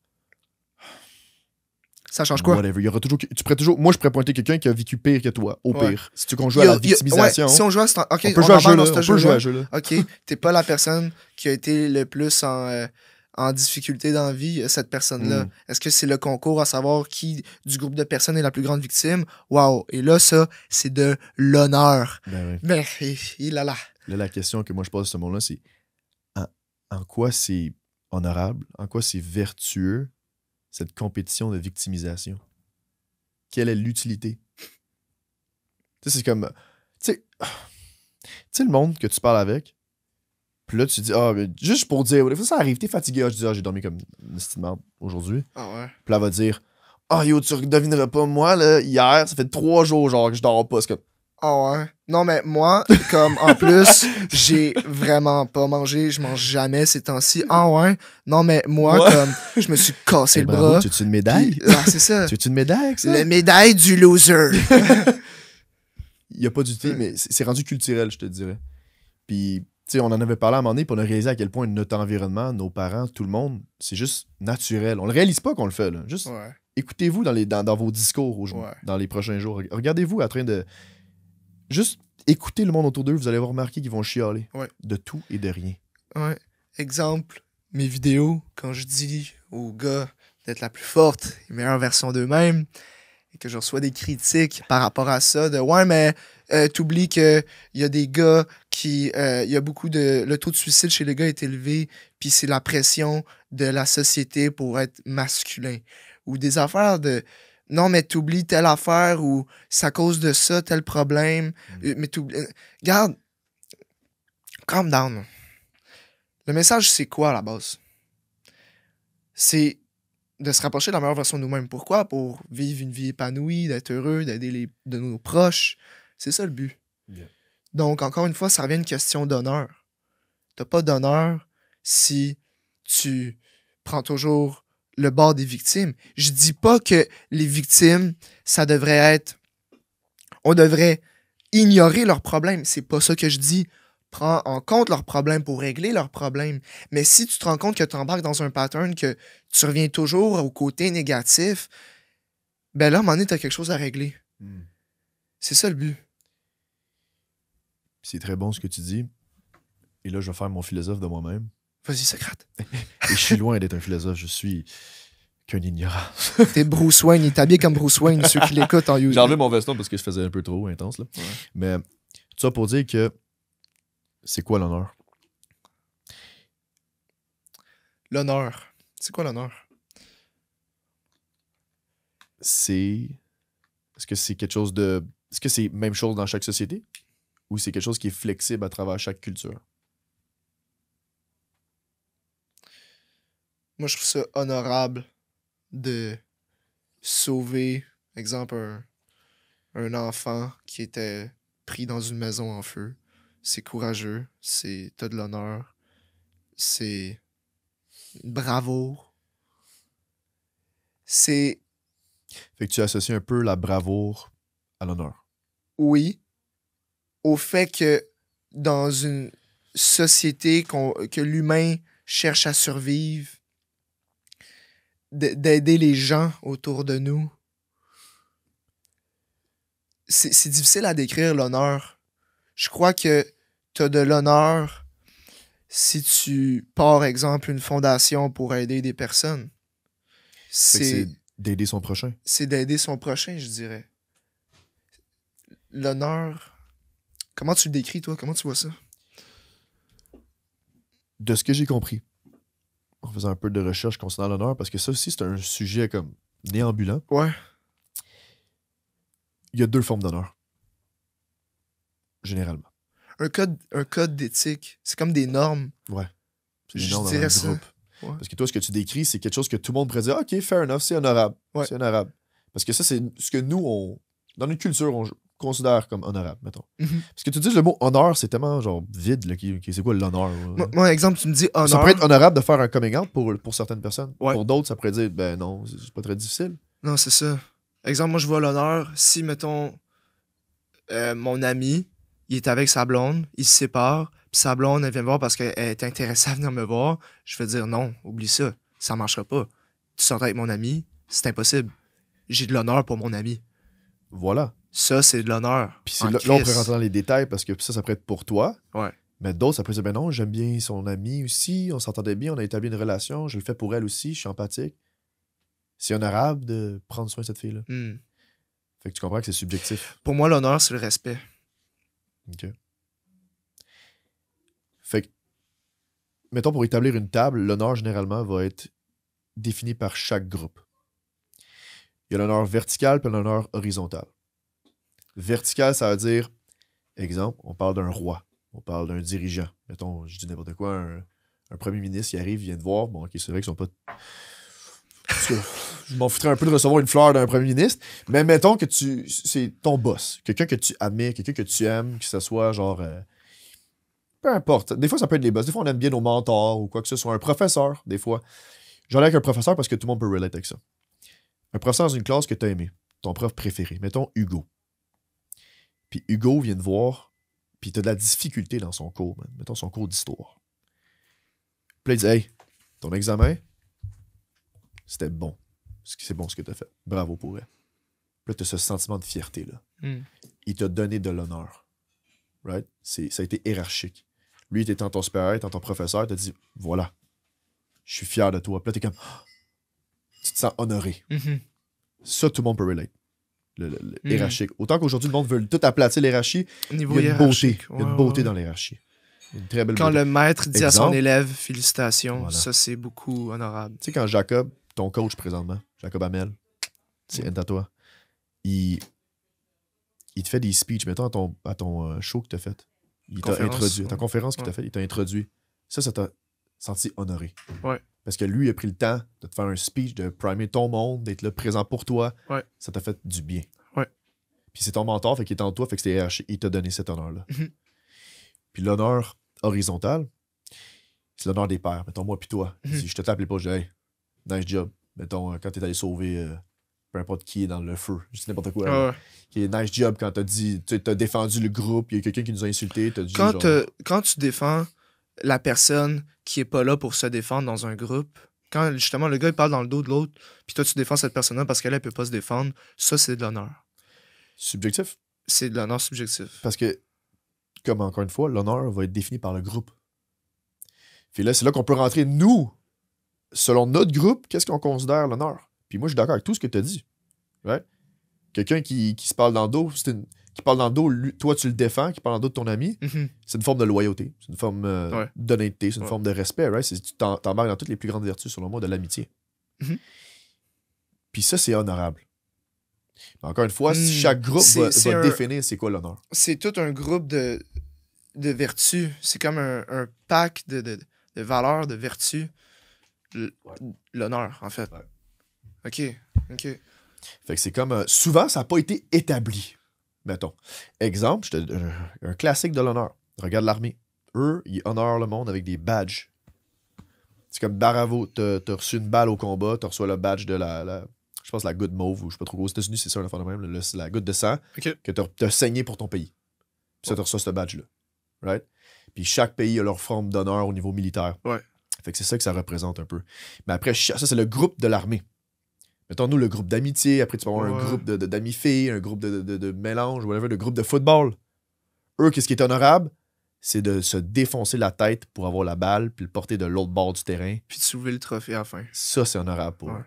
Ça change quoi? Whatever. Il y aura toujours, moi, je pourrais pointer quelqu'un qui a vécu pire que toi, au pire. Si tu veux qu'on joue à la victimisation, si on joue à ce on peut jouer à ce jeu-là. OK, t'es pas la personne qui a été le plus en difficulté dans la vie, cette personne-là. Est-ce que c'est le concours à savoir qui du groupe de personnes est la plus grande victime? Wow! Et là, ça, c'est de l'honneur. Ben oui. Ben, il a là. Là, la question que moi, je pose à ce moment-là, c'est en quoi c'est honorable, en quoi c'est vertueux, cette compétition de victimisation? Quelle est l'utilité? Tu sais, c'est comme... Tu sais, le monde que tu parles avec, puis là, tu dis, juste pour dire, des fois, ça arrive, t'es fatigué. Je dis, j'ai dormi comme une petite merde aujourd'hui. Ah ouais? Puis là, elle va dire, yo, tu devineras pas, moi, là, hier, ça fait 3 jours, genre, que je dors pas. C'est comme, Ah ouais. Non, mais moi, comme en plus, j'ai vraiment pas mangé. Je mange jamais ces temps-ci. Ah ouais. Non, mais moi, Ouais. comme je me suis cassé Hey, le bravo, bras. tu veux-tu une médaille? Puis, ah, c'est ça. Tu veux-tu une médaille avec ça? La médaille du loser. Il n'y a pas d'utilité, mais c'est rendu culturel, je te dirais. Puis, tu sais, on en avait parlé à un moment donné, puis on a réalisé à quel point notre environnement, nos parents, tout le monde, c'est juste naturel. On le réalise pas qu'on le fait, là. Juste Ouais. écoutez-vous dans vos discours Ouais. dans les prochains jours. Regardez-vous en train de... Juste écouter le monde autour d'eux, vous allez voir remarquer qu'ils vont chialer. Ouais. De tout et de rien. Ouais. Exemple, mes vidéos, quand je dis aux gars d'être la plus forte et meilleure version d'eux-mêmes, et que je reçois des critiques par rapport à ça, de ouais, mais t'oublies qu'il y a des gars qui. Il y a beaucoup de. Le taux de suicide chez les gars est élevé, puis c'est la pression de la société pour être masculin. Ou des affaires de. Non, mais t'oublies telle affaire, ou c'est à cause de ça, tel problème. Mais t'oublies. Regarde, calm down. Le message, c'est quoi à la base? C'est de se rapprocher de la meilleure version de nous-mêmes. Pourquoi? Pour vivre une vie épanouie, d'être heureux, d'aider de nos proches. C'est ça le but. Yeah. Donc, encore une fois, ça revient à une question d'honneur. T'as pas d'honneur si tu prends toujours le bord des victimes. Je dis pas que les victimes, ça devrait être... On devrait ignorer leurs problèmes. C'est pas ça que je dis. Prends en compte leurs problèmes pour régler leurs problèmes. Mais si tu te rends compte que tu embarques dans un pattern, que tu reviens toujours au côté négatif, ben là, à un moment donné, tu as quelque chose à régler. C'est ça le but. C'est très bon ce que tu dis. Et là, je vais faire mon philosophe de moi-même. Vas-y, Socrate. Et je suis loin d'être un philosophe, je suis qu'un ignorant. T'es Bruce Wayne, il est habillé comme Bruce Wayne, ceux qui l'écoutent en YouTube. J'ai enlevé mon veston parce que je faisais un peu trop intense. Là. Ouais. Mais tout ça pour dire que c'est quoi l'honneur? L'honneur. C'est quoi l'honneur? Est-ce que c'est quelque chose de... Est-ce que c'est même chose dans chaque société? Ou c'est quelque chose qui est flexible à travers chaque culture? Moi, je trouve ça honorable de sauver, exemple, un enfant qui était pris dans une maison en feu. C'est courageux, t'as de l'honneur, c'est bravoure. C'est, Fait que tu associes un peu la bravoure à l'honneur. oui, au fait que dans une société que l'humain cherche à survivre, d'aider les gens autour de nous, c'est difficile à décrire l'honneur. Je crois que tu as de l'honneur si tu pars, exemple, une fondation pour aider des personnes. Fait que c'est d'aider son prochain. C'est d'aider son prochain, je dirais. L'honneur... Comment tu le décris, toi? Comment tu vois ça? De ce que j'ai compris, en faisant un peu de recherche concernant l'honneur, parce que ça aussi, c'est un sujet comme néambulant. Ouais. Il y a deux formes d'honneur. Généralement. Un code d'éthique, c'est comme des normes. Ouais. C'est Je énorme dans dirais un ça. groupe. Ouais. Parce que toi, ce que tu décris, c'est quelque chose que tout le monde pourrait dire, OK, fair enough, c'est honorable. Ouais. C'est honorable. Parce que ça, c'est ce que nous, dans notre culture, on considère comme honorable, mettons. Mhm. Parce que tu dis le mot honneur, c'est tellement genre vide, là, c'est quoi l'honneur? Moi, exemple, tu me dis honneur. Ça pourrait être honorable de faire un coming out pour certaines personnes. Ouais. Pour d'autres, ça pourrait dire, ben non, c'est pas très difficile. Non, c'est ça. Exemple, moi, je vois l'honneur si, mettons, mon ami, il est avec sa blonde, il se sépare, puis sa blonde, elle vient me voir parce qu'elle est intéressée à venir me voir, je vais dire non, oublie ça, ça marchera pas. Tu sors avec mon ami, c'est impossible. J'ai de l'honneur pour mon ami. Voilà. Ça, c'est de l'honneur. Puis en là, on pourrait Christ. rentrer dans les détails parce que ça pourrait être pour toi. Ouais. Mais d'autres, ça pourrait dire, ben non, j'aime bien son ami aussi, on s'entendait bien, on a établi une relation, je le fais pour elle aussi, je suis empathique. C'est honorable de prendre soin de cette fille-là. Hmm. Fait que tu comprends que c'est subjectif. Pour moi, l'honneur, c'est le respect. OK. Fait que, mettons, pour établir une table, l'honneur, généralement, va être défini par chaque groupe. Il y a l'honneur vertical puis l'honneur horizontal. Vertical, ça veut dire, exemple, on parle d'un roi, on parle d'un dirigeant. Mettons, je dis n'importe quoi, un premier ministre, il arrive, il vient te voir. Bon, OK, c'est vrai qu'ils sont pas... Parce que Je m'en foutrais un peu de recevoir une fleur d'un premier ministre. Mais mettons que c'est ton boss. Quelqu'un que tu admires, quelqu'un que tu aimes, que ce soit genre. Peu importe. Des fois, ça peut être les boss. Des fois, on aime bien nos mentors ou quoi que ce soit. Un professeur, des fois. J'en ai avec un professeur parce que tout le monde peut relate avec ça. Un professeur dans une classe que tu as aimé. Ton prof préféré. Mettons Hugo. Puis Hugo vient te voir. Puis tu as de la difficulté dans son cours. Man. Mettons son cours d'histoire. Puis là, il dit hey, ton examen, c'était bon. C'est bon ce que tu as fait. Bravo pour elle. Puis là, tu as ce sentiment de fierté-là. Il t'a donné de l'honneur. Right? Ça a été hiérarchique. Lui, il était en ton supérieur, étant ton professeur, il t'a dit voilà, je suis fier de toi. Puis là, t'es comme tu te sens honoré. Ça, tout le monde peut relate. Le hiérarchique. Autant qu'aujourd'hui, le monde veut tout aplatir l'hiérarchie. Il y a une beauté. Il y a une beauté dans l'hiérarchie. Une très belle quand beauté. le maître dit à son Exemple, élève félicitations, voilà. ça c'est beaucoup honorable. Tu sais, quand Jacob, ton coach présentement, Jacob Hamel, c'est à toi, il te fait des speeches, mettons, à ton show que tu as fait. Il t'a introduit. Ta conférence qu'il t'a fait, il t'a introduit. Ça t'a senti honoré. Ouais. Parce que lui, il a pris le temps de te faire un speech, de primer ton monde, d'être là présent pour toi. Ouais. Ça t'a fait du bien. Ouais. Puis c'est ton mentor, fait qu'il est en toi, fait que il t'a donné cet honneur-là. Puis l'honneur horizontal, c'est l'honneur des pairs. Mettons, moi puis toi. Si je te tape l'épaule, je dis hey, nice job. Mettons, quand t'es allé sauver peu importe qui est dans le feu, je sais n'importe quoi. Qui est nice job quand t'as dit, tu as défendu le groupe, il y a quelqu'un qui nous a insultés. Quand tu défends la personne qui est pas là pour se défendre dans un groupe, quand justement le gars il parle dans le dos de l'autre, puis toi tu défends cette personne-là parce qu'elle peut pas se défendre, ça c'est de l'honneur. Subjectif. C'est de l'honneur subjectif. Parce que, comme encore une fois, l'honneur va être défini par le groupe. Puis là, c'est là qu'on peut rentrer, nous, selon notre groupe, qu'est-ce qu'on considère l'honneur? Puis moi, je suis d'accord avec tout ce que tu as dit. Right? Quelqu'un qui se parle dans le dos, qui parle dans le dos, lui, toi tu le défends, qui parle dans le dos de ton ami, c'est une forme de loyauté, c'est une forme d'honnêteté, c'est une forme de respect, right? Tu t'embarques dans toutes les plus grandes vertus, selon moi, de l'amitié. Puis ça, c'est honorable. Mais encore une fois, si chaque groupe va définir c'est quoi l'honneur. C'est tout un groupe de vertus. C'est comme un pack de valeurs, de vertus. L'honneur, en fait. Ouais. OK. Fait que c'est comme... souvent, ça n'a pas été établi. Mettons. Exemple, un classique de l'honneur. Regarde l'armée. Eux, ils honorent le monde avec des badges. C'est comme bravo, t'as reçu une balle au combat, t'as reçu le badge de je pense la goutte mauve, ou je sais pas trop. Aux États-Unis, c'est ça, l'affaire de même. La goutte de sang que t'as saigné pour ton pays. Puis ça, t'as reçu ce badge-là. Right? Puis chaque pays a leur forme d'honneur au niveau militaire. Ouais. Fait que c'est ça que ça représente un peu. Mais après, ça, c'est le groupe de l'armée. Mettons-nous le groupe d'amitié, après tu vas avoir un groupe d'amis-filles, un groupe de mélange, whatever, le groupe de football. Eux, qu'est-ce qui est honorable? C'est de se défoncer la tête pour avoir la balle, puis le porter de l'autre bord du terrain. Puis de soulever le trophée à la fin. Ça, c'est honorable pour eux.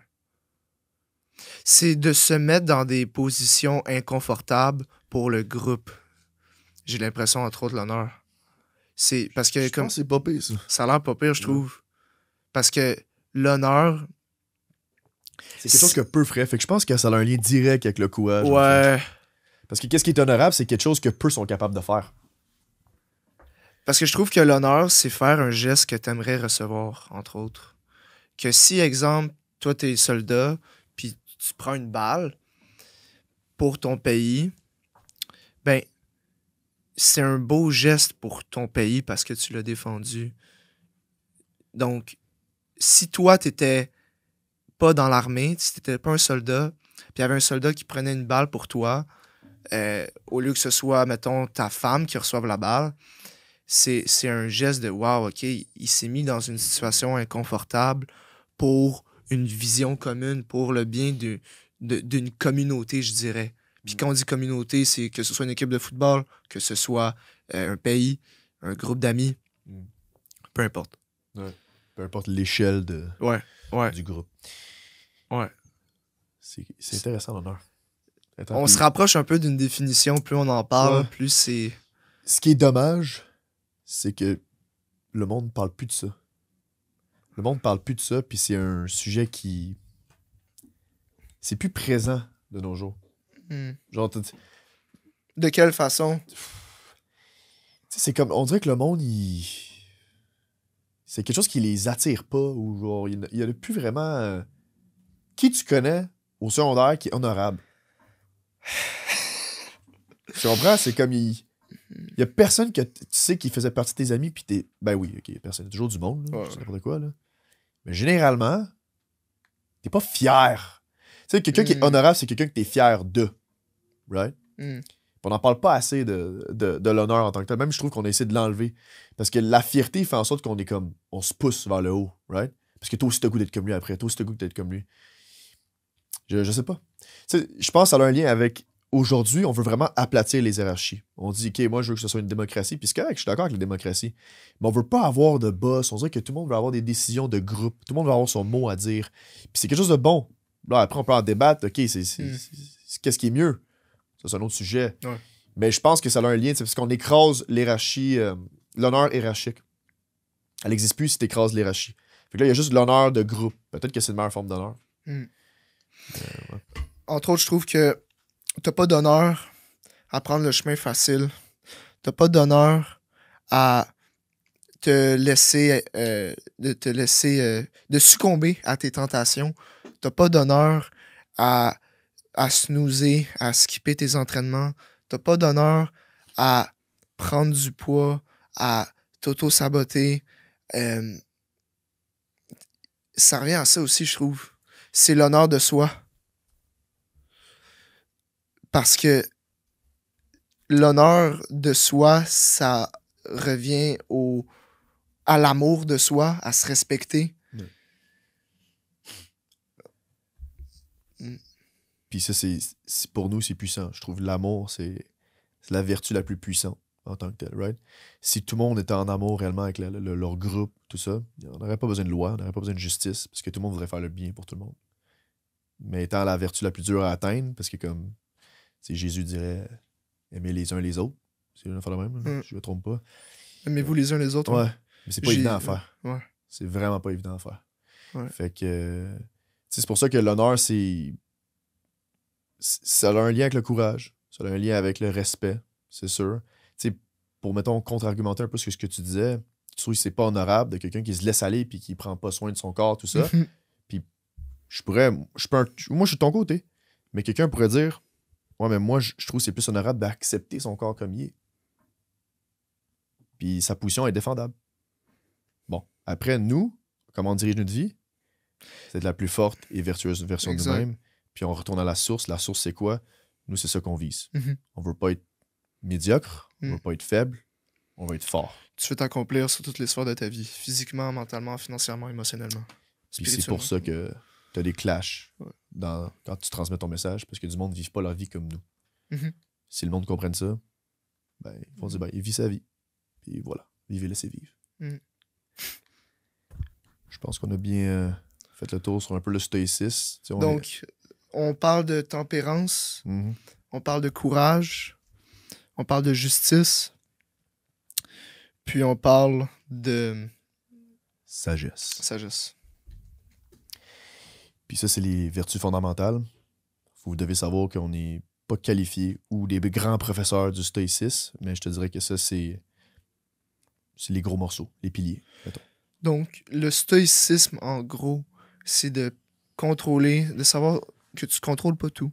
C'est de se mettre dans des positions inconfortables pour le groupe. J'ai l'impression, entre autres, l'honneur. C'est parce que... Je pense que c'est pas pire, ça. Ça a l'air pas pire, je trouve. Parce que l'honneur... C'est quelque chose que peu ferait. Fait que je pense que ça a un lien direct avec le courage. Ouais. Parce que qu'est-ce qui est honorable, c'est quelque chose que peu sont capables de faire. Parce que je trouve que l'honneur, c'est faire un geste que tu aimerais recevoir, entre autres. Que si, exemple, toi, t'es soldat, puis tu prends une balle pour ton pays, ben, c'est un beau geste pour ton pays parce que tu l'as défendu. Donc, si toi, t'étais pas dans l'armée, si t'étais pas un soldat, puis il y avait un soldat qui prenait une balle pour toi, au lieu que ce soit, mettons, ta femme qui reçoive la balle, c'est un geste de « wow, OK, il s'est mis dans une situation inconfortable pour une vision commune, pour le bien d'une communauté, je dirais. » Puis quand on dit communauté, c'est que ce soit une équipe de football, que ce soit un pays, un groupe d'amis, peu importe. Ouais. Peu importe l'échelle du groupe. Ouais. C'est intéressant, l'honneur. On se rapproche un peu d'une définition, plus on en parle, plus c'est... Ce qui est dommage, c'est que le monde ne parle plus de ça. Le monde ne parle plus de ça, puis c'est un sujet qui... C'est plus présent de nos jours. Genre, de quelle façon? C'est comme... On dirait que le monde, c'est quelque chose qui les attire pas, ou genre, il n'y a plus vraiment... Qui tu connais au secondaire qui est honorable? Tu comprends? C'est comme il y a personne que tu sais qui faisait partie de tes amis, puis t'es. Ben oui, ok, personne. Il y a toujours du monde, là, c'est n'importe quoi, là. Mais généralement, t'es pas fier. Tu sais, quelqu'un qui est honorable, c'est quelqu'un que t'es fier de. Right? On n'en parle pas assez de l'honneur en tant que tel. Même, je trouve qu'on a essayé de l'enlever. Parce que la fierté fait en sorte qu'on est comme. On se pousse vers le haut, right? Parce que toi aussi, t'as le goût d'être comme lui après. Toi aussi, t'as le goût d'être comme lui. Je sais pas. Tu sais, je pense que ça a un lien avec. Aujourd'hui, on veut vraiment aplatir les hiérarchies. On dit, OK, moi, je veux que ce soit une démocratie. Puis c'est correct, je suis d'accord avec la démocratie. Mais on veut pas avoir de boss. On dirait que tout le monde veut avoir des décisions de groupe. Tout le monde veut avoir son mot à dire. Puis c'est quelque chose de bon. Là, après, on peut en débattre. OK, qu'est-ce qui est mieux? Ça, c'est un autre sujet. Ouais. Mais je pense que ça a un lien. C'est parce qu'on écrase l'hierarchie, l'honneur hiérarchique. Elle n'existe plus si tu écrases l'hierarchie. Fait que là, il y a juste l'honneur de groupe. Peut-être que c'est une meilleure forme d'honneur. Ouais. Ouais. Entre autres, je trouve que t'as pas d'honneur à prendre le chemin facile. T'as pas d'honneur à te laisser de succomber à tes tentations. T'as pas d'honneur à snoozer, à skipper tes entraînements. T'as pas d'honneur à prendre du poids, à t'auto-saboter. Ça revient à ça aussi, je trouve. C'est l'honneur de soi. Parce que l'honneur de soi, ça revient à l'amour de soi, à se respecter. Puis ça, pour nous, c'est puissant. Je trouve l'amour, c'est la vertu la plus puissante en tant que telle, right? Si tout le monde était en amour réellement avec leur groupe, tout ça, on n'aurait pas besoin de loi, on n'aurait pas besoin de justice, parce que tout le monde voudrait faire le bien pour tout le monde. Mais étant la vertu la plus dure à atteindre, parce que comme Jésus dirait aimer les uns les autres, c'est une affaire de même, je me trompe pas. Aimez-vous les uns les autres. Ouais, mais c'est pas évident à faire. Ouais. C'est vraiment pas évident à faire. Ouais. Fait que c'est pour ça que l'honneur, ça a un lien avec le courage, ça a un lien avec le respect, c'est sûr. T'sais, pour, mettons, contre-argumenter un peu ce que tu disais, tu trouves que c'est pas honorable de quelqu'un qui se laisse aller puis qui prend pas soin de son corps, tout ça. Puis moi, je suis de ton côté. Mais quelqu'un pourrait dire, ouais, mais moi, je trouve que c'est plus honorable d'accepter son corps comme il est. Puis sa position est défendable. Bon, après, nous, comment on dirige notre vie? C'est la plus forte et vertueuse version de nous-mêmes. Puis on retourne à la source. La source, c'est quoi? Nous, c'est ça qu'on vise. On veut pas être médiocre, on veut pas être faible, on veut être fort. Tu veux t'accomplir sur toutes les sphères de ta vie, physiquement, mentalement, financièrement, émotionnellement. Puis c'est pour ça que tu as des clashs quand tu transmets ton message, parce que du monde ne vit pas leur vie comme nous. Si le monde comprenne ça, ben, ils vont dire, ben, il vit sa vie. Puis voilà, vivez, laissez vivre. Je pense qu'on a bien fait le tour sur un peu le stoïcisme. Donc, on parle de tempérance, on parle de courage, on parle de justice, puis on parle de sagesse. Puis ça, c'est les vertus fondamentales. Vous devez savoir qu'on n'est pas qualifié ou des grands professeurs du stoïcisme, mais je te dirais que ça, c'est les gros morceaux, les piliers, mettons. Donc, le stoïcisme, en gros, c'est de contrôler, de savoir que tu contrôles pas tout.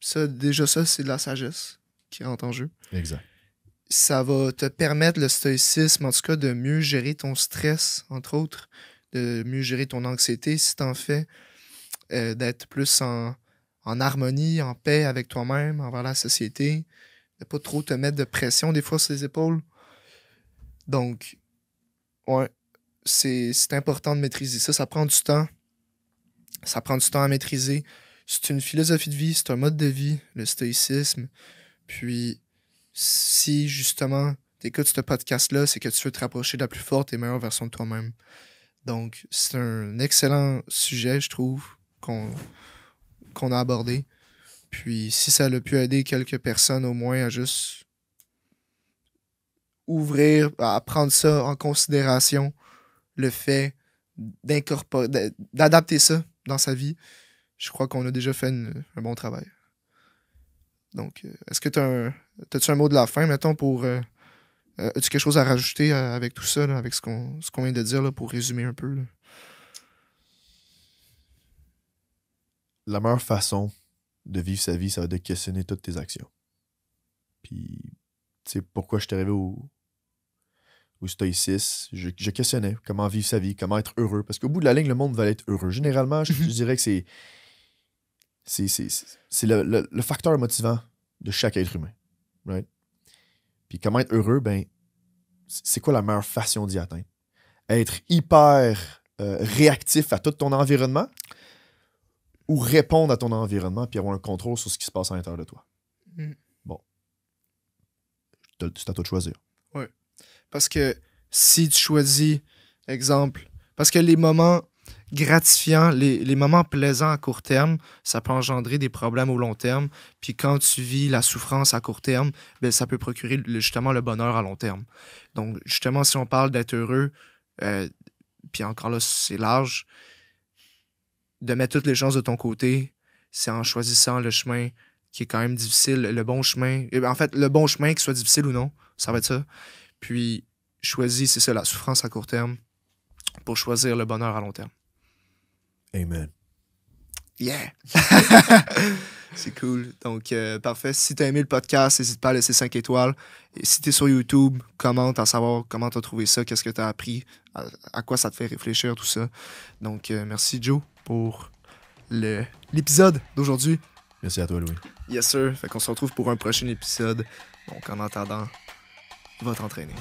Ça, déjà, c'est de la sagesse qui rentre en jeu. Exact. Ça va te permettre, le stoïcisme, en tout cas, de mieux gérer ton stress, entre autres, de mieux gérer ton anxiété, si t'en fais, d'être plus en harmonie, en paix avec toi-même, envers la société, de pas trop te mettre de pression, des fois, sur les épaules. Donc, ouais, c'est important de maîtriser ça. Ça prend du temps. Ça prend du temps à maîtriser. C'est une philosophie de vie, c'est un mode de vie, le stoïcisme. Puis, si justement t'écoutes ce podcast-là, c'est que tu veux te rapprocher de la plus forte et meilleure version de toi-même. Donc, c'est un excellent sujet, je trouve, qu'on a abordé. Puis, si ça a pu aider quelques personnes au moins à juste ouvrir, à prendre ça en considération, le fait d'adapter ça dans sa vie, je crois qu'on a déjà fait un bon travail. Donc, est-ce que t'as-tu un mot de la fin, mettons, pour... as-tu quelque chose à rajouter avec tout ça, là, avec ce qu'on vient de dire, là, pour résumer un peu? Là? la meilleure façon de vivre sa vie, ça va être de questionner toutes tes actions. Puis, tu sais, pourquoi je suis arrivé au stoïcisme, je questionnais comment vivre sa vie, comment être heureux. Parce qu'au bout de la ligne, le monde va être heureux. Généralement, je dirais que c'est le facteur motivant de chaque être humain. Right? Puis comment être heureux, ben, c'est quoi la meilleure façon d'y atteindre? Être hyper réactif à tout ton environnement ou répondre à ton environnement puis avoir un contrôle sur ce qui se passe à l'intérieur de toi? Bon. C'est à toi de choisir. Oui. Parce que si tu choisis, exemple, parce que les moments gratifiants, les moments plaisants à court terme, ça peut engendrer des problèmes au long terme. Puis quand tu vis la souffrance à court terme, ben, ça peut procurer justement le bonheur à long terme. Donc, justement, si on parle d'être heureux, puis encore là, c'est large, de mettre toutes les chances de ton côté, c'est en choisissant le chemin qui est quand même difficile, le bon chemin. En fait, le bon chemin, qu'il soit difficile ou non, ça va être ça. Puis, choisis, c'est ça, la souffrance à court terme pour choisir le bonheur à long terme. Amen. Yeah! C'est cool. Donc, parfait. Si tu as aimé le podcast, n'hésite pas à laisser 5 étoiles. Et si tu es sur YouTube, commente à savoir comment tu as trouvé ça, qu'est-ce que tu as appris, à quoi ça te fait réfléchir, tout ça. Donc, merci Joe pour l'épisode d'aujourd'hui. Merci à toi, Louis. Yes, sir. Fait qu'on se retrouve pour un prochain épisode. Donc, en attendant, va t'entraîner.